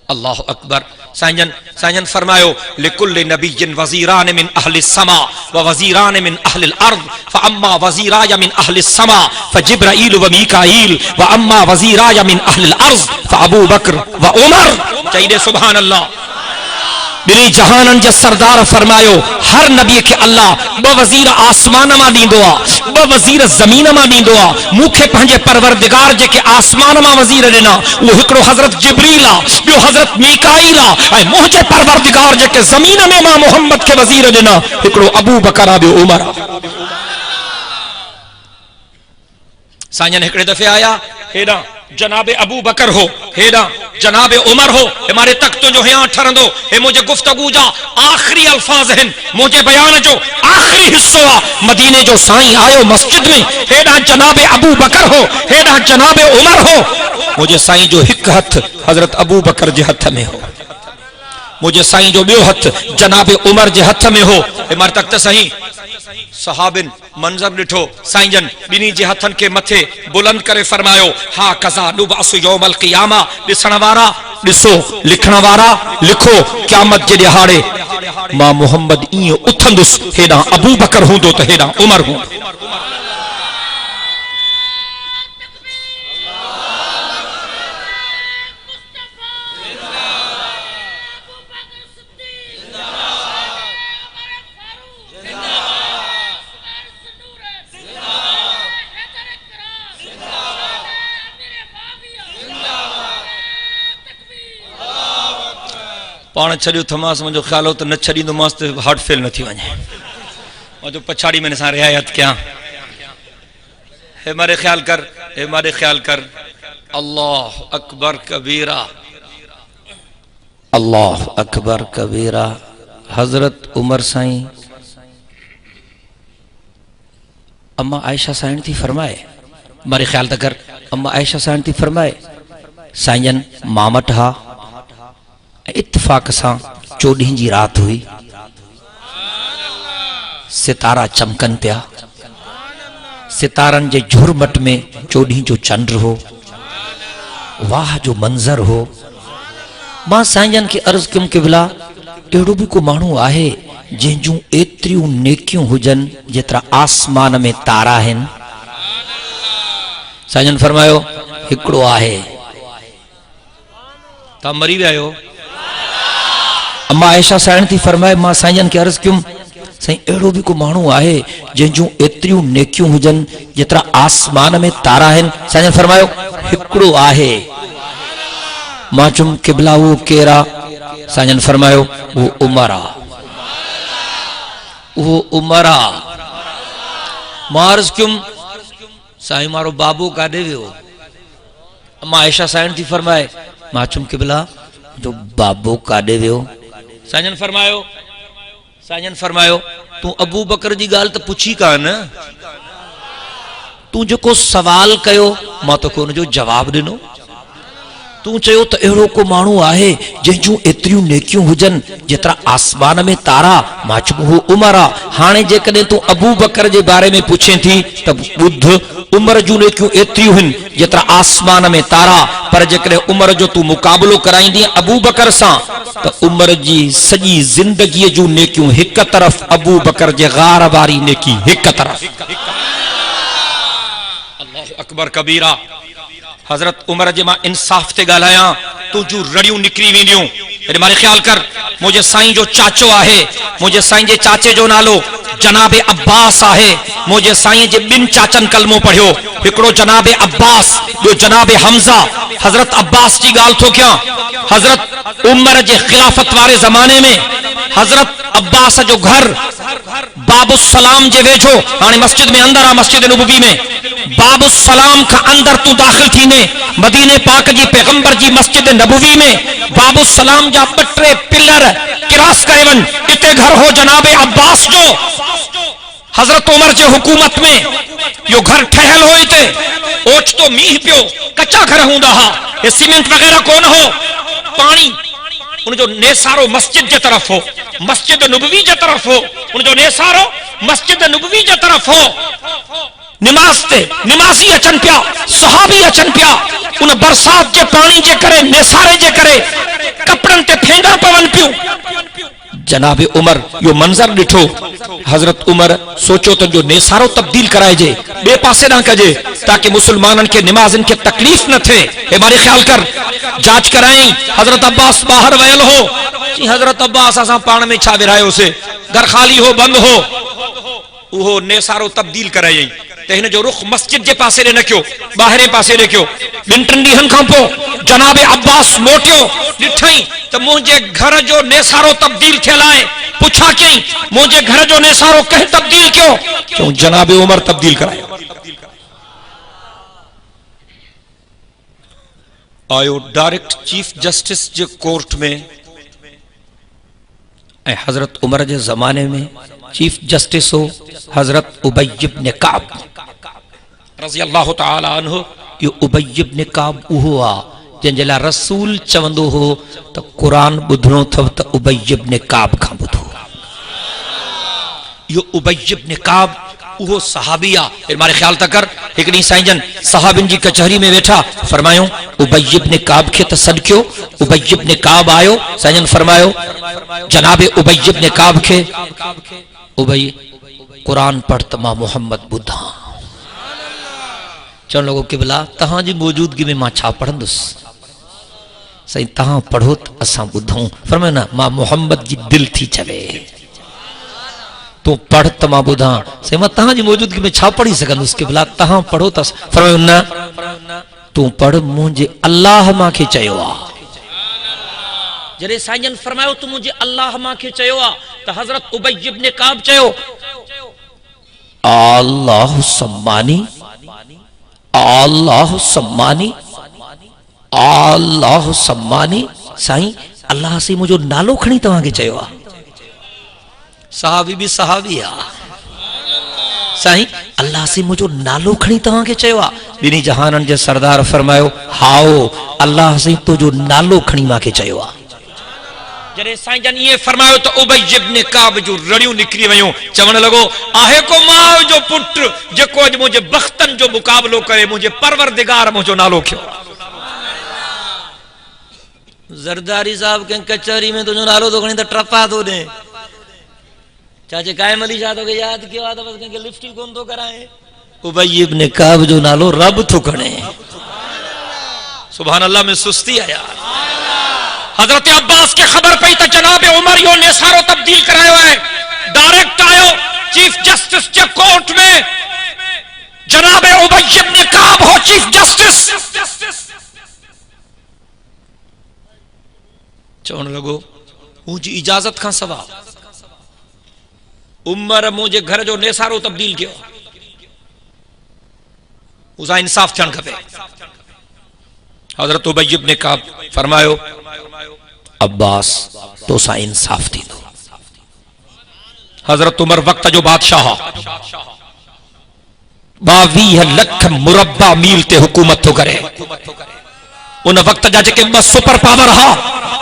अल्लाह अकबर। साईं फरमायो लिकुल्लि नबिय्यिन वज़ीरान मिन अहलि समा व वज़ीरान मिन अहलिल अर्द फअम्मा वज़ीराय मिन अहलि समा फजिब्राईल व मीकाईल व अम्मा वज़ीराय मिन अहलिल अर्द फअबू बकर व उमर। चाहिए सुभान अल्लाह। बिनी जहानन जे सरदार फरमायो हर नबी के अल्लाह ब वज़ीर आसमान मा दींदो आ ब वज़ीर जमीन मा दींदो आ। मुखे पंजे परवरदिगार जे के आसमान मा वज़ीर देना वो हिकड़ो हजरत जिब्रील आ बियो हजरत मीकाईल आ ए मुझे परवरदिगार जे के जमीन में मां मोहम्मद के वज़ीर देना हिकड़ो अबू बकर आ बियो उमर आ। साईं हिकड़े दफे आया हेडा जनाबे अबू बकर हो हेडा जनाबे उमर हो हमारे तख्तों जो यहाँ ठहरंदो हे मुझे गुफ्तगू जा आखिरी अल्फाज हैं मुझे बयान जो आखिरी हिस्सो आ मदीने जो साईं आयो मस्जिद में हेडा जनाबे अबू बकर हो हेडा जनाबे उमर हो मुझे साईं जो हिक हथ हजरत अबू बकर जे हथ में हो मुझे साईं जो बियो हथ जनाबे उमर जे हथ में हो हमारे तख्त सही सहाबिन मंजर डिठो साईं जन बिनी जे हथन के मथे बुलंद करे फरमायो हा कज़ा नुबअसु यौमल क़ियामा दिसण वारा दिसो लिखण वारा लिखो क़यामत जे दिहाड़े मां मोहम्मद इयो उथंदुस हेडा अबू बकर हुंदो तो हेडा उमर हूं। पान छो थमास मुझो ख्याल हो तो न छींदोमास तो हार्ट फेल न थी वने और जो पछाड़ी मैंने सा रियायत क्या है मारे ख्याल कर अल्लाह अकबर कबीरा अल्लाह अकबर कबीरा। हजरत उमर साईं अम्मा आयशा साईं थी फरमाए मारे ख्याल तक कर अम्मा आयशा साईं थी फरमाए साईं मामट हा इत्तफाक से 14 जी रात हुई सितारा चमकन पिया सितारन जे झुरमट में 14 जो चंद्र हो वाह जो मंजर हो। मां साईं के अर्ज कम किबला एड़ो भी को मानू आहे जंहिंजूं एतिरियूं नेकियूं हुजन जेतरा आसमान में तारा हैं। साईं फरमायो हिकड़ो आहे ता मरी विया आहियो। अम्मा आयशा साईं थी फरमाए मां साईं के अर्ज क्यों साईं एड़ो भी को मानू आहे जंहिंजूं एतिरियूं नेकियूं हुजन जेतरा आसमान में तारा हैं। साईं फरमायो हिकड़ो आहे। मां चुम किबला वो केरा साईं फरमायो वो उमरा वो उमरा। मां अर्ज क्यों साईं मारो बाबू काडे वियो। अम्मा आयशा साईं थी फरमाए मां चुम किबला जो बाबू काडे वियो। साईं फरमायो तू अबू बकर जी गाल तो पुछी कान तू जो सवाल कयो मां तो को जो जवाब दिनो। तू चयो तो एड़ो को मानू आहे जंहिंजूं एतिरियूं नेकियूं हुजन जेतरा आसमान में तारा मां चुको हो उमर आ। हाणे जेकॾहिं तू अबू बकर जे बारे में पुछे थी त बुध उमर जूं नेकियूं एतिरियूं आहिनि जेतिरा आसमान में तारा। पर जेकॾहिं उमर जो तूं मुक़ाबिलो कराईंदी अबू बकर सां त उमर जी सॼी ज़िंदगीअ जूं नेकियूं हिक तरफ़, अबू बकर जे गार वारी नेकी हिक तरफ़। अल्लाहु अकबर कबीरा। हज़रत उमर जे मां इंसाफ़ ते ॻाल्हायां, तुंहिंजूं रड़ियूं निकिरी वेंदियूं। हेॾे मारे ख़्याल कर, मुंहिंजे साईं जो चाचो आहे, मुंहिंजे साईं जे चाचे जो नालो जनाबे अब्बास आहे। मुंहिंजे साईं जे ॿिनि चाचनि कलमो पढ़ियो, हिकिड़ो जनाबे अब्बास, ॿियो जनाबे हमज़ा। हज़रत अब्बास जी ॻाल्हि थो कयां। हज़रत उमर जे खिलाफत वारे ज़माने में हज़रत अब्बास जो घर बाबु सलाम जे वेझो, हाणे मस्जिद में अंदर आहे, मस्जिद नबवी में बाबु सलाम खां अंदर तूं दाख़िल थींदे मदीने पाक जी पैगंबर जी मस्जिद नबवी में बाबु सलाम जा 2-3 पिलर क्रॉस करे वन, इते घर हो जनाबे अब्बास जो। हज़रत उमर जे हुकूमत में यो घर ठहल हो, इते ओचितो मींह पियो, कच्चा घर हूंदा हा, ये सीमेंट वग़ैरह कोन हो। पानी उनजो नेसारो मस्जिद जे तरफ हो, मस्जिद नबवी जे तरफ हो, उनजो नेसारो मस्जिद नबवी जे तरफ हो। निमाज ते निमाजी अचन पिया, सहाबी अचन पिया, उन बरसात जे पानी जे करे, नेसारे जे करे कपड़न ते फेंगा पवन पियो। जनाबे उमर यो मंजर ॾिठो। हज़रत उमर सोचो त जो नेसारो तब्दील कराइजे, ॿिए पासे न कजे, ताकि मुसलमाननि खे निमाज़नि खे तकलीफ़ न थिए। हे मारे ख्याल कर, जांच कराई। हज़रत अब्बास ॿाहिरि वयल हो। हज़रत अब्बास असां पाण में छा विरायोसीं, घर खाली हो, बंद हो। उहो नेसारो तब्दील कराई त हिन जो रुख मस्जिद जे पासे ॾे न कयो, ॿाहिरे पासे ॾे कयो। 2-3 ॾींहंनि खां पोइ जनाबे अब्बास मोटियो, ॾिठई त मुंहिंजे घर जो नेसारो तब्दील थियल आहे। पुछा कई, मुंहिंजे घर जो नेसारो कंहिं तब्दील कयो? क्यों जनाबे उमर तब्दील करायो। आयो डायरेक्ट चीफ जस्टिस जे कोर्ट में, ऐं हज़रत उमर जे ज़माने में चीफ जस्टिस हो हज़रत उबय इब्न काब रज़ी अल्लाह तआला अन्हु। यो उबय इब्न काब उहो आ जंहिंजे लाइ रसूल चवंदो हो त क़ुरान ॿुधणो अथव त उबय इब्न काब खां ॿुधो। यो उबय इब्न काब उहो सहाबी आहे। मारे ख्याल था कर, हिकु ॾींहुं साईं जन सहाबिन जी कचहरी में वेठा, फरमायो उबय इब्न काब खे त सॾु कयो। उबय इब्न काब आयो, साईं जन फरमायो जनाबे उबय इब्न काब खे, उबय कुरान पढ़ त मां मोहम्मद ॿुधा। चवण लॻो क़िबला तहांजी मौजूदगी में मां छा पढ़ंदुसि? साईं तहां पढ़ो त असां ॿुधूं। फरमायो न, मां मोहम्मद जी दिल थी चवे, तूं पढ़ त मां ॿुधा। साईं मां तहांजी मौजूदगी में छा पढ़ी सघंदुसि? क़िबला तहां पढ़ो त। फरमायो न, तूं पढ़, मुंहिंजे अल्लाह मांखे चयो आहे। जॾहिं साईं जन फरमायो तूं मुंहिंजे अल्लाह मांखे चयो आहे त हज़रत उबय इब्न काब चयो अल्लाह सम्मानी, अल्लाह सम्मानी, अल्लाह सम्मानी। साईं अल्लाह से मुंहिंजो नालो खणी तव्हांखे चयो आहे। सहाबी बि सहाबी आहे। साईं अल्लाह से मुंहिंजो नालो खणी तव्हांखे चयो आहे। ॿिन्ही जहाननि जे सरदार फरमायो हाओ अल्लाह से तुंहिंजो नालो खणी मूंखे चयो आहे। जॾहिं साईं जन इहे फरमायो त उबय इब्न काब जूं रड़ियूं निकिरी वियूं। चवण लॻो आहे को माउ जो पुटु जेको अॼु मुंहिंजे बख़्तनि जो मुक़ाबिलो करे, मुंहिंजे परवरदिगार मुंहिंजो नालो खयो। ज़रदारी साहब कंहिं कचहरी में तुंहिंजो नालो थो खणी त ट्रपा थो ॾे। चाचे कायम अली शाह तोखे यादि कयो आहे त बसि कंहिंखे लिफ्ट ई कोन थो कराए। उबय इब्न काब जो नालो रब थो खणे। सुभान अल्लाह में सुस्ती आया। हजरत अब्बास के खबर पई त जनाब उमर यो नेसारो तब्दील करायो है। डायरेक्ट आयो चीफ जस्टिस के कोर्ट में, जनाब उबय इब्न काब हो चीफ जस्टिस। चवण लॻो मुंहिंजी इजाज़त खां सवा उमर मुंहिंजे घर जो नेसारो तब्दील कयो, उसा इंसाफ थियणु खपे। हजरत उबय इब्न काब फरमायो अब्बास तोसां इंसाफ थींदो। हजरत उमर वक्त जो बादशाह 22 लख मुरब्बा मील ते हुकूमत थो करे। उन वक्त जा जेके 2 सुपर पावर हा,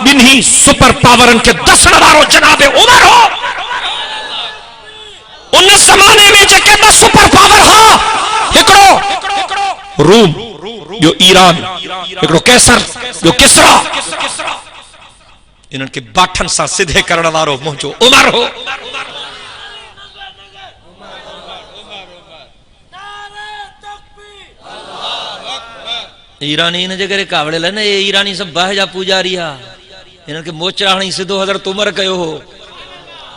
ॿिन्ही सुपर पावरनि खे दसण वारो जनाब उमर हो। उन ज़माने में जेके 2 सुपर पावर हा, हिकिड़ो रूम जो ईरान, हिकिड़ो कैसर जो किसरा, इन्हनि खे बाठन सां सिधे करण वारो मुंहिंजो उमर हो। ईरानी इन जे करे कावड़ियल न, ये ईरानी सब बाहि जा पूजारी आ, इन्हनि खे मोचराणी सिधो हज़रत उमर कयो हो।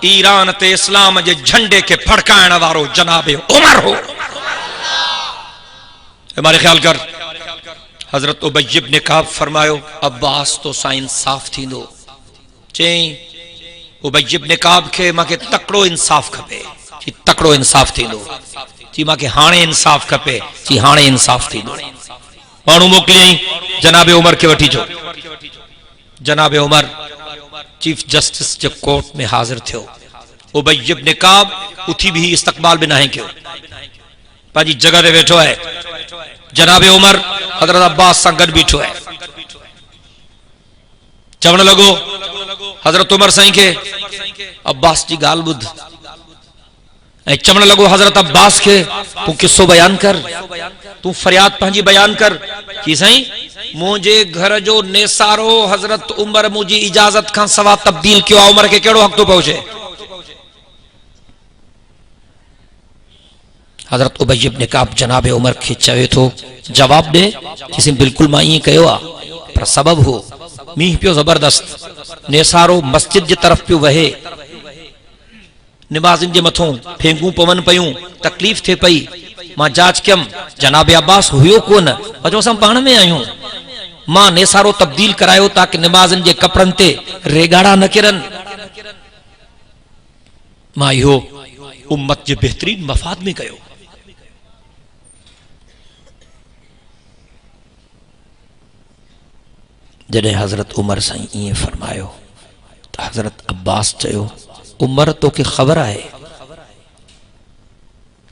ईरान ते इस्लाम जे झंडे खे फड़काइण वारो जनाब उमर हो। हमारे ख्याल कर, हजरत उबय इब्न काब फरमायो अब्बास तो सा इंसाफ थींदो। चई उबय इब्न काब खे मांखे तकड़ो इंसाफ खपे, चई तकड़ो इंसाफ थींदो। चई मांखे हाणे इंसाफ खपे, चई हाणे इंसाफ थींदो। माण्हू मोकिलियई जनाब उमर खे वठी अचो। जनाब उमर चीफ जस्टिस जे कोर्ट में हाजिर थियो। उबय इब्न काब उथी भी इस्तकबाल भी नहीं कयो, पंहिंजी जगह ते वेठो है। जनाब उमर हजरत अब्बास सां गॾु बीठो है। चवण लॻो हजरत उमर साईं खे अब्बास जी ॻाल्हि ॿुध, ऐं चवण लॻो हजरत अब्बास खे तूं किस्सो बयान कर, तूं फरियाद पंहिंजी बयान कर। कि साईं मुंहिंजे घर जो नेसारो हजरत उमर मुंहिंजी इजाजत खां सवा तब्दील कयो आहे, उमर खे कहिड़ो हक़ थो पहुचे? हजरत उबय इब्न काब जनाब उमर खे चवे थो जवाब दे। चई बिल्कुल मां ईअं कयो आहे, पर सबब हो मींहुं पियो जबरदस्त, नेसारो मस्जिद जी तरफ़ पियो वहे, निमाज़िन जे मथों फेंगूं पवन पयूं, तकलीफ़ थिए पई। मां जांच कयमि, जनाब अब्बास हुयो कोन, अचो असां पाण में आहियूं। मां नेसारो तब्दील करायो ताकि निमाज़िन जे कपड़नि ते रेगाड़ा न किरनि। मां इहो उम्मत जे बहितरीन मफ़ाद में कयो। जॾहिं हज़रत उमर साईं ईअं फरमायो त हज़रत अब्बास चयो उमर तोखे ख़बर आहे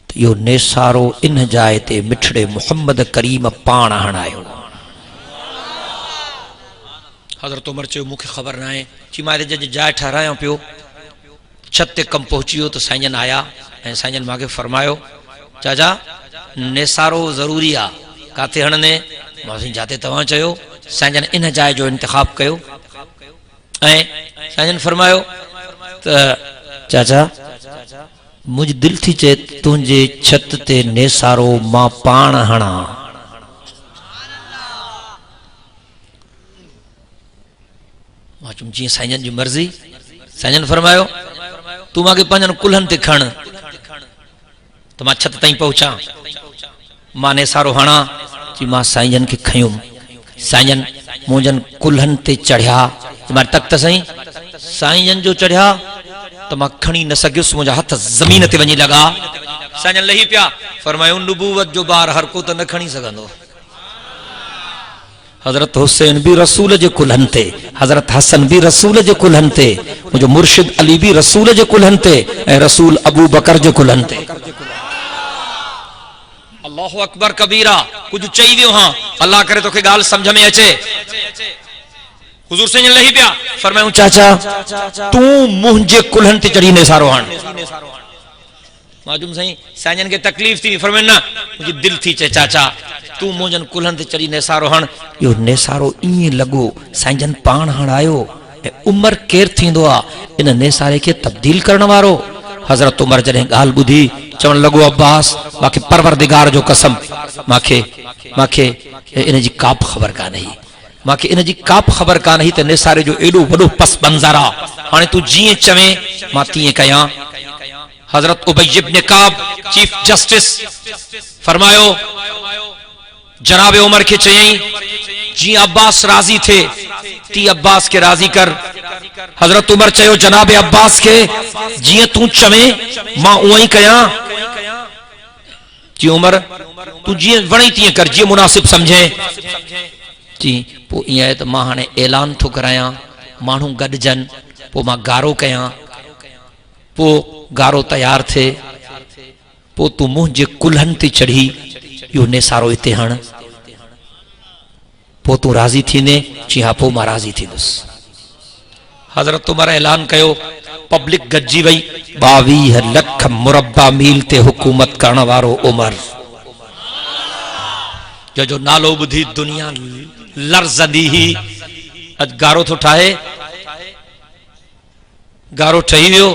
त इहो नेसारो इन जाइ ते मिठड़े मुहम्मद करीम पाण हणायो। हज़रत उमर चयो मूंखे ख़बर न आहे। चई मां हिते जाइ ठहिरायां पियो, छत ते कमु पहुची वियो त साईंजन आया ऐं साईंजन मूंखे फरमायो चाचा नेसारो ज़रूरी आहे, काथे हणंदे? मां साईं जाते तव्हां चयो। साईंजन इन जाइ जो इंतिखाब कयो ऐं साईंजन फरमायो त चाचा मुंहिंजी दिलि थी चए तुंहिंजे छत ते नेसारो मां पाण हणां। मां चयुमि जीअं साईंजन जी मर्ज़ी। साईंजन फरमायो तूं मूंखे पंहिंजनि कुल्हनि ते खण त मां छत ताईं पहुचां, मां नेसारो हणां। चई मां साईंजन खे खयुमि, साईंजन मुंहिंजनि कुल्हनि ते चढ़िया। मां तक त साईं साईंजन जो चढ़िया त मां खणी न सघियुसि, मुंहिंजा हथ ज़मीन ते वञी लॻा। साईंजन लही पिया, फरमायो नुबूवत जो ॿार हर को त न खणी सघंदो। हज़रत हुसैन भी रसूल जे कुल्हनि ते, हज़रत हसन भी रसूल जे कुल्हनि ते, मुंहिंजो मुर्शिद अली भी रसूल जे कुल्हनि ते ऐं रसूल अबू बकर जे कुल्हनि ते। अल्लाहु अकबर कबीरा। कुछ चई वियो हां, अल्लाह करे तोखे ॻाल्हि सम्झ में अचे। हुजूर साईं लही पिया, फरमायूं चाचा तूं मुंहिंजे कुल्हनि ते चढ़ी नेसारो हण। माजूम साईं साईंजन खे तकलीफ़ थी, फरमायो न मुंहिंजी दिलि थी चए चाचा तूं मुंहिंजनि कुल्हनि ते चढ़ी नेसारो हण। इहो नेसारो ईअं लॻो साईंजन पाण हणायो ऐं उमर केरु थींदो आहे इन नेसारे खे तब्दील करण वारो। हज़रत उमर जॾहिं ॻाल्हि ॿुधी चवण लॻो अब्बास मूंखे परवरदिगार जो कसम मूंखे इन जी का बि ख़बर कान हुई, मूंखे इन जी का बि ख़बर कान हुई त नेसारे जो एॾो वॾो पस मंज़र आहे। हाणे तूं जीअं चवें मां तीअं कयां। हज़रत उबय इब्न काब चीफ जस्टिस फरमायो जनाब उमर खे चयईं जीअं अब्बास राज़ी थिए ती अब्बास खे राज़ी कर। हज़रत उमर चयो जनाब अब्बास खे जीअं तूं चवें मां उअं ई कयां। जी उमर तूं जीअं वणे तीअं कर, जीअं मुनासिब समझे। जी पोइ ईअं आहे त मां हाणे ऐलान थो करायां, माण्हू गॾजनि, पोइ मां गारो कयां, पोइ गारो तयारु थिए, पोइ तूं मुंहिंजे कुल्हनि ते चढ़ी इहो नेसारो हिते हण, पोइ तूं राज़ी थींदे। जी हा पोइ मां राज़ी थींदुसि। हज़रत उमर ऐलान कयो, पब्लिक गॾिजी वई। 22 लख मुरबा मील ते हुकूमत करण वारो उमर। जो नालो बुधी दुनिया लर्ज़ंदी ही अज गारो तो ठाहे, गारो ठही वियो।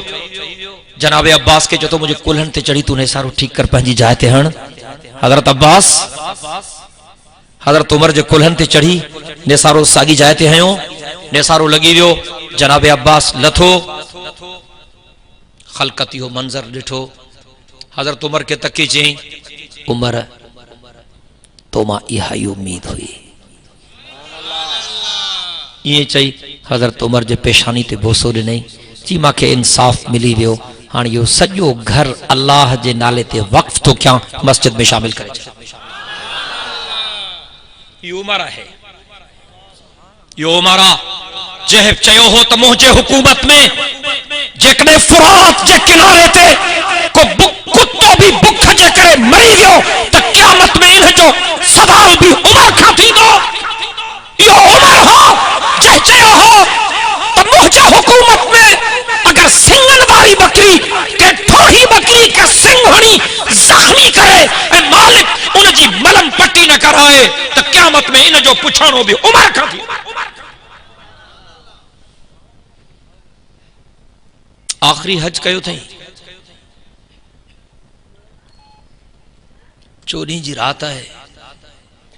जनाबे अब्बास के जो तो मुझे कुल्हन ते चढ़ी तूने सारो ठीक कर पंहिंजी जाइ ते हण। हजरत अब्बास हजरत उमर जे कुल्हन ते चढ़ी ने सारो सागी जाइ ते हयो, ने सारो लगी वियो। जनाबे अब्बास लथो, खलकती हो मंजर डिठो। हजरत उमर के तकी चई, उमर तो मां इहा ही उम्मीद हुई। ये चई हजरत उमर जे पेशानी ते बोसो ॾिनई, जी मांखे इंसाफ मिली वियो। हाणे इहो सॼो घर अल्लाह जे नाले ते वक्फ तो क्या, मस्जिद में शामिल करे छॾ। इहो उमर आहे, इहो उमर आहे जंहिं चयो हो त मुंहिंजे हुकूमत में जेकॾहिं फुरात जे किनारे ते को कुत्तो भी बुख जे करे मरी वियो त क़यामत में इन जो सवाल भी उमर खां थींदो। इहो उमर हो जंहिं चयो हो त मुंहिंजे हुकूमत में अगर सिंगन वारी बकरी के थोड़ी बकरी के सिंग हणी जख्मी करे ऐं मालिक उन जी मलम पट्टी न कराए त क़यामत में इन जो पुछाणो भी उमर खां थींदो। आखिरी हज कयो थई, चोरी जी रात है,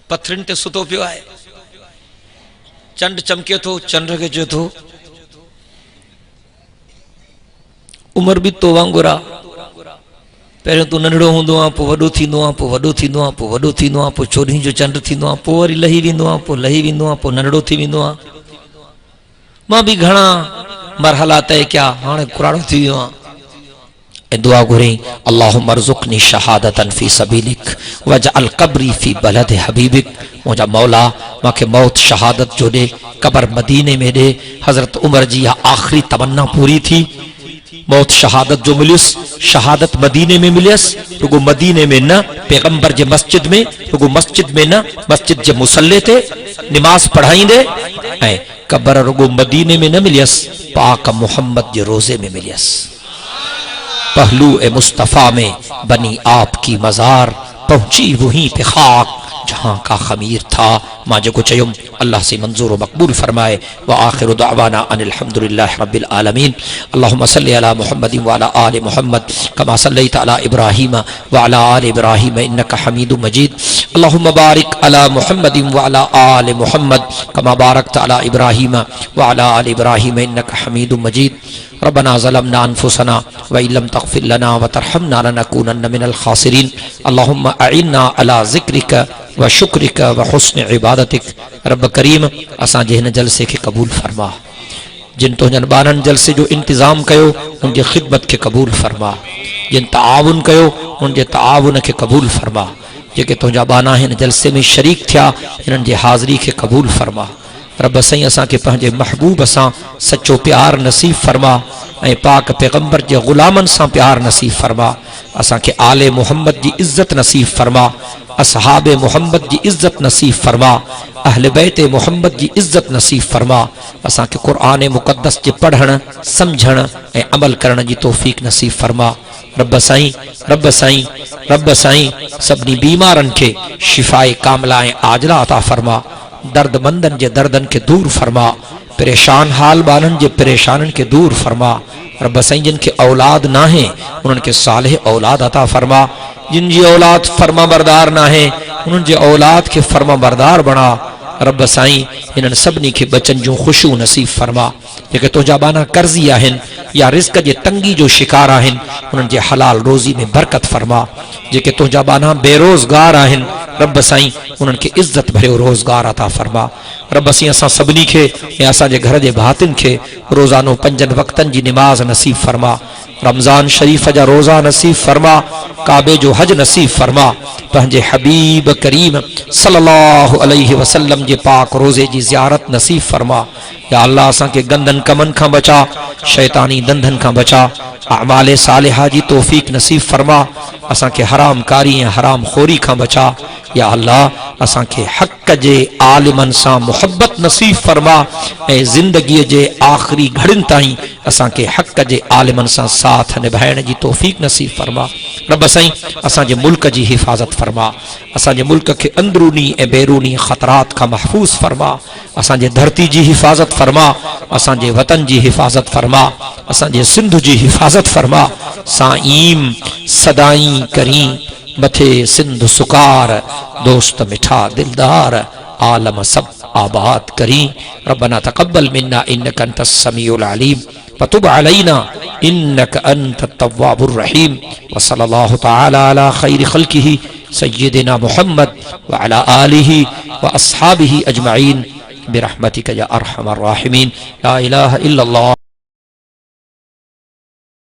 पत्थरनि ते सुतो पियो आहे, चंड चमके थो, चंड खे चए थो उमर भी तो वांगुर आ। पहिरियों तू नंढड़ो हूंदो आहे, पोइ वॾो थींदो आहे, पोइ वॾो थींदो आहे, पोइ वॾो थींदो आहे, पोइ चोरी जो चंड थींदो आहे, पोइ वरी लही वेंदो आहे, पोइ लही वेंदो आहे, पोइ नंढड़ो थी वेंदो आहे। मां भी घणा मरहला तय कया, हाणे कुराड़ो थी वियो आहे। दुआ घुरी, अल्लाहुम्मा अर्ज़ुक़नी शहादतन फी सबीलिक वजअल क़ब्री फी बलद हबीबिक। मुंहिंजा मौला मूंखे मौत शहादत जो ॾे, क़ब्र मदीने में ॾे। हज़रत उमर जी आखिरी तमन्ना पूरी थी, मौत शहादत जो मिलियुसि, शहादत मदीने में मिलियसि। रुगो मदीने में न, पैगंबर जे मस्जिद में, रुगो मस्जिद में न, मस्जिद जे मुसल्ले ते निमाज पढ़ाईंदे। ऐं क़ब्र रुगो मदीने में न मिलियसि, पाक मोहम्मद जे रोज़े में मिलियसि। पहलू ए मुस्तफ़ा में बनी आपकी मज़ार, पहुंची वहीं पे खाक जहां का खमीर था। मां जो चयुम अल्लाह से मंजूर व मकबूल फरमाए। व आखिरु दअवाना अनिल हम्दुलिल्लाहि रब्बिल आलमीन। अल्लाहुम्मा सल्लि अला मुहम्मदिन व अला आलि मुहम्मद कमा सल्लैता अला इब्राहीम व अला आलि इब्राहीम इन्नका हमीदुम मजीद। अल्लाहुम्मा बारिक अला मुहम्मदिन व अला आलि मुहम्मद कमा बारकता अला इब्राहीम व अला आलि इब्राहीम इन्नका हमीदुम मजीद। रब्बना ज़लमना अनफुसना व इल्लम तग़फिर लना व तरहमना लनकूनन्न मिनल खासिरीन। अल्लाहुम्मा अइन्ना अला ज़िक्रिका व शुक्रिका व हुस्न इबादतिक। रब करीम असां जे हिन जलसे के कबूल फरमा, जिन तुंहिंजनि ॿारनि जलसे जो इंतज़ाम कयो उन जी ख़िदमत के कबूल फरमा, जिन ताउन कयो उन जे ताउन के कबूल फरमा। जेके तुंहिंजा ॿाना हिन जलसे में शरीक थिया हिननि जी हाज़िरी के कबूल फरमा। रब साईं असां खे पंहिंजे महबूब सां सच्चो प्यार नसीब फरमा ऐं पाक पैगंबर जे ग़ुलामनि सां प्यार नसीब फरमा। असां खे आले मोहम्मद जी इज़्ज़त नसीब फरमा, असहाबे मोहम्मद जी इज़्ज़त नसीब फरमा, अहले बैत मोहम्मद जी इज़्ज़त नसीब फरमा। असां खे क़ुरान मुक़द्दस जे पढ़ण, समझण ऐं अमल करण जी तौफ़ीक़ नसीब फरमा। रब साईं, रब साईं, रब साईं सभिनी बीमारनि खे शिफ़ाए कामिला ऐं आजिला अता फरमा। दर्दमंदन जे दर्दन के दूर फरमा, परेशान हाल बानन जे परेशानन के दूर फरमा। रब साईं जिन के औलाद ना है उन्हनि के सालेह औलाद अता फरमा, जिन जी औलाद फरमा बरदार ना है उन्हनि जे औलाद के फरमा बरदार बना। रब साईं हिननि सभिनी खे बचन जूं ख़ुशियूं नसीब फरमा। जेके तुंहिंजा बाना कर्ज़ी आहिनि या रिज़्क़ जे तंगी जो शिकार आहिनि उन्हनि जे हलाल रोज़ी में बरकत फरमा। जेके तुंहिंजा बाना बेरोज़गार आहिनि रब साईं उन्हनि खे इज़्ज़त भरियो रोज़गार अता फरमा। रब साईं असां सभिनी खे ऐं असांजे घर जे भातियुनि खे रोज़ानो 5 वक़्तनि जी निमाज़ नसीब फरमा। रमज़ान शरीफ़ जा रोज़ा नसीब फरमा, काबे जो हज नसीब फरमा। पंहिंजे हबीब करीम सल्लल्लाहु अलैहि वसल्लम जे पाक रोज़े जी ज़ियारत नसीब फरमा। या अल्लाह असां खे गंदन कमन खां बचा, शैतानी दंधन खां बचा। अमाले सालिहा जी तौफीक नसीब फरमा, असां के हराम कारी हराम खोरी का बचा। या अल्लाह असां के हक़ जे आलिमन सां मुहब्बत नसीब फरमा ऐं ज़िंदगी जे आखिरी घड़िन ताईं असां के हक़ जे आलिमन सां साथ निभाइण जी तौफीक नसीब फरमा। रब साईं असां जे मुल्क जी हिफ़ाज़त फरमा, असां जे मुल्क के अंदरूनी ऐं बैरूनी ख़तरात खां महफूज़ फरमा, असां जे धरती जी हिफ़ाज़त फरमा, असां जे वतन जी हिफ़ाज़त फरमा, असां जे सिंध जी हिफ़ाज़त फरमा। साईं सदाई करी मथे सिंध सुकार, दोस्त मिठा दिलदार, आलम सब आबाद करी। रब्बना तक़ब्बल मिन्ना इन्नका अंतस समीउल अलीम वतुब अलैना इन्नका अंतत तव्वाबुर रहीम। व सल्लल्लाहु तआला अला खैरि खल्किही सय्यिदिना मुहम्मद व अला आलिही व अस्हाबिही अजमईन बिरहमतिका या अरहमर राहिमीन। ला इलाहा इल्लल्लाह।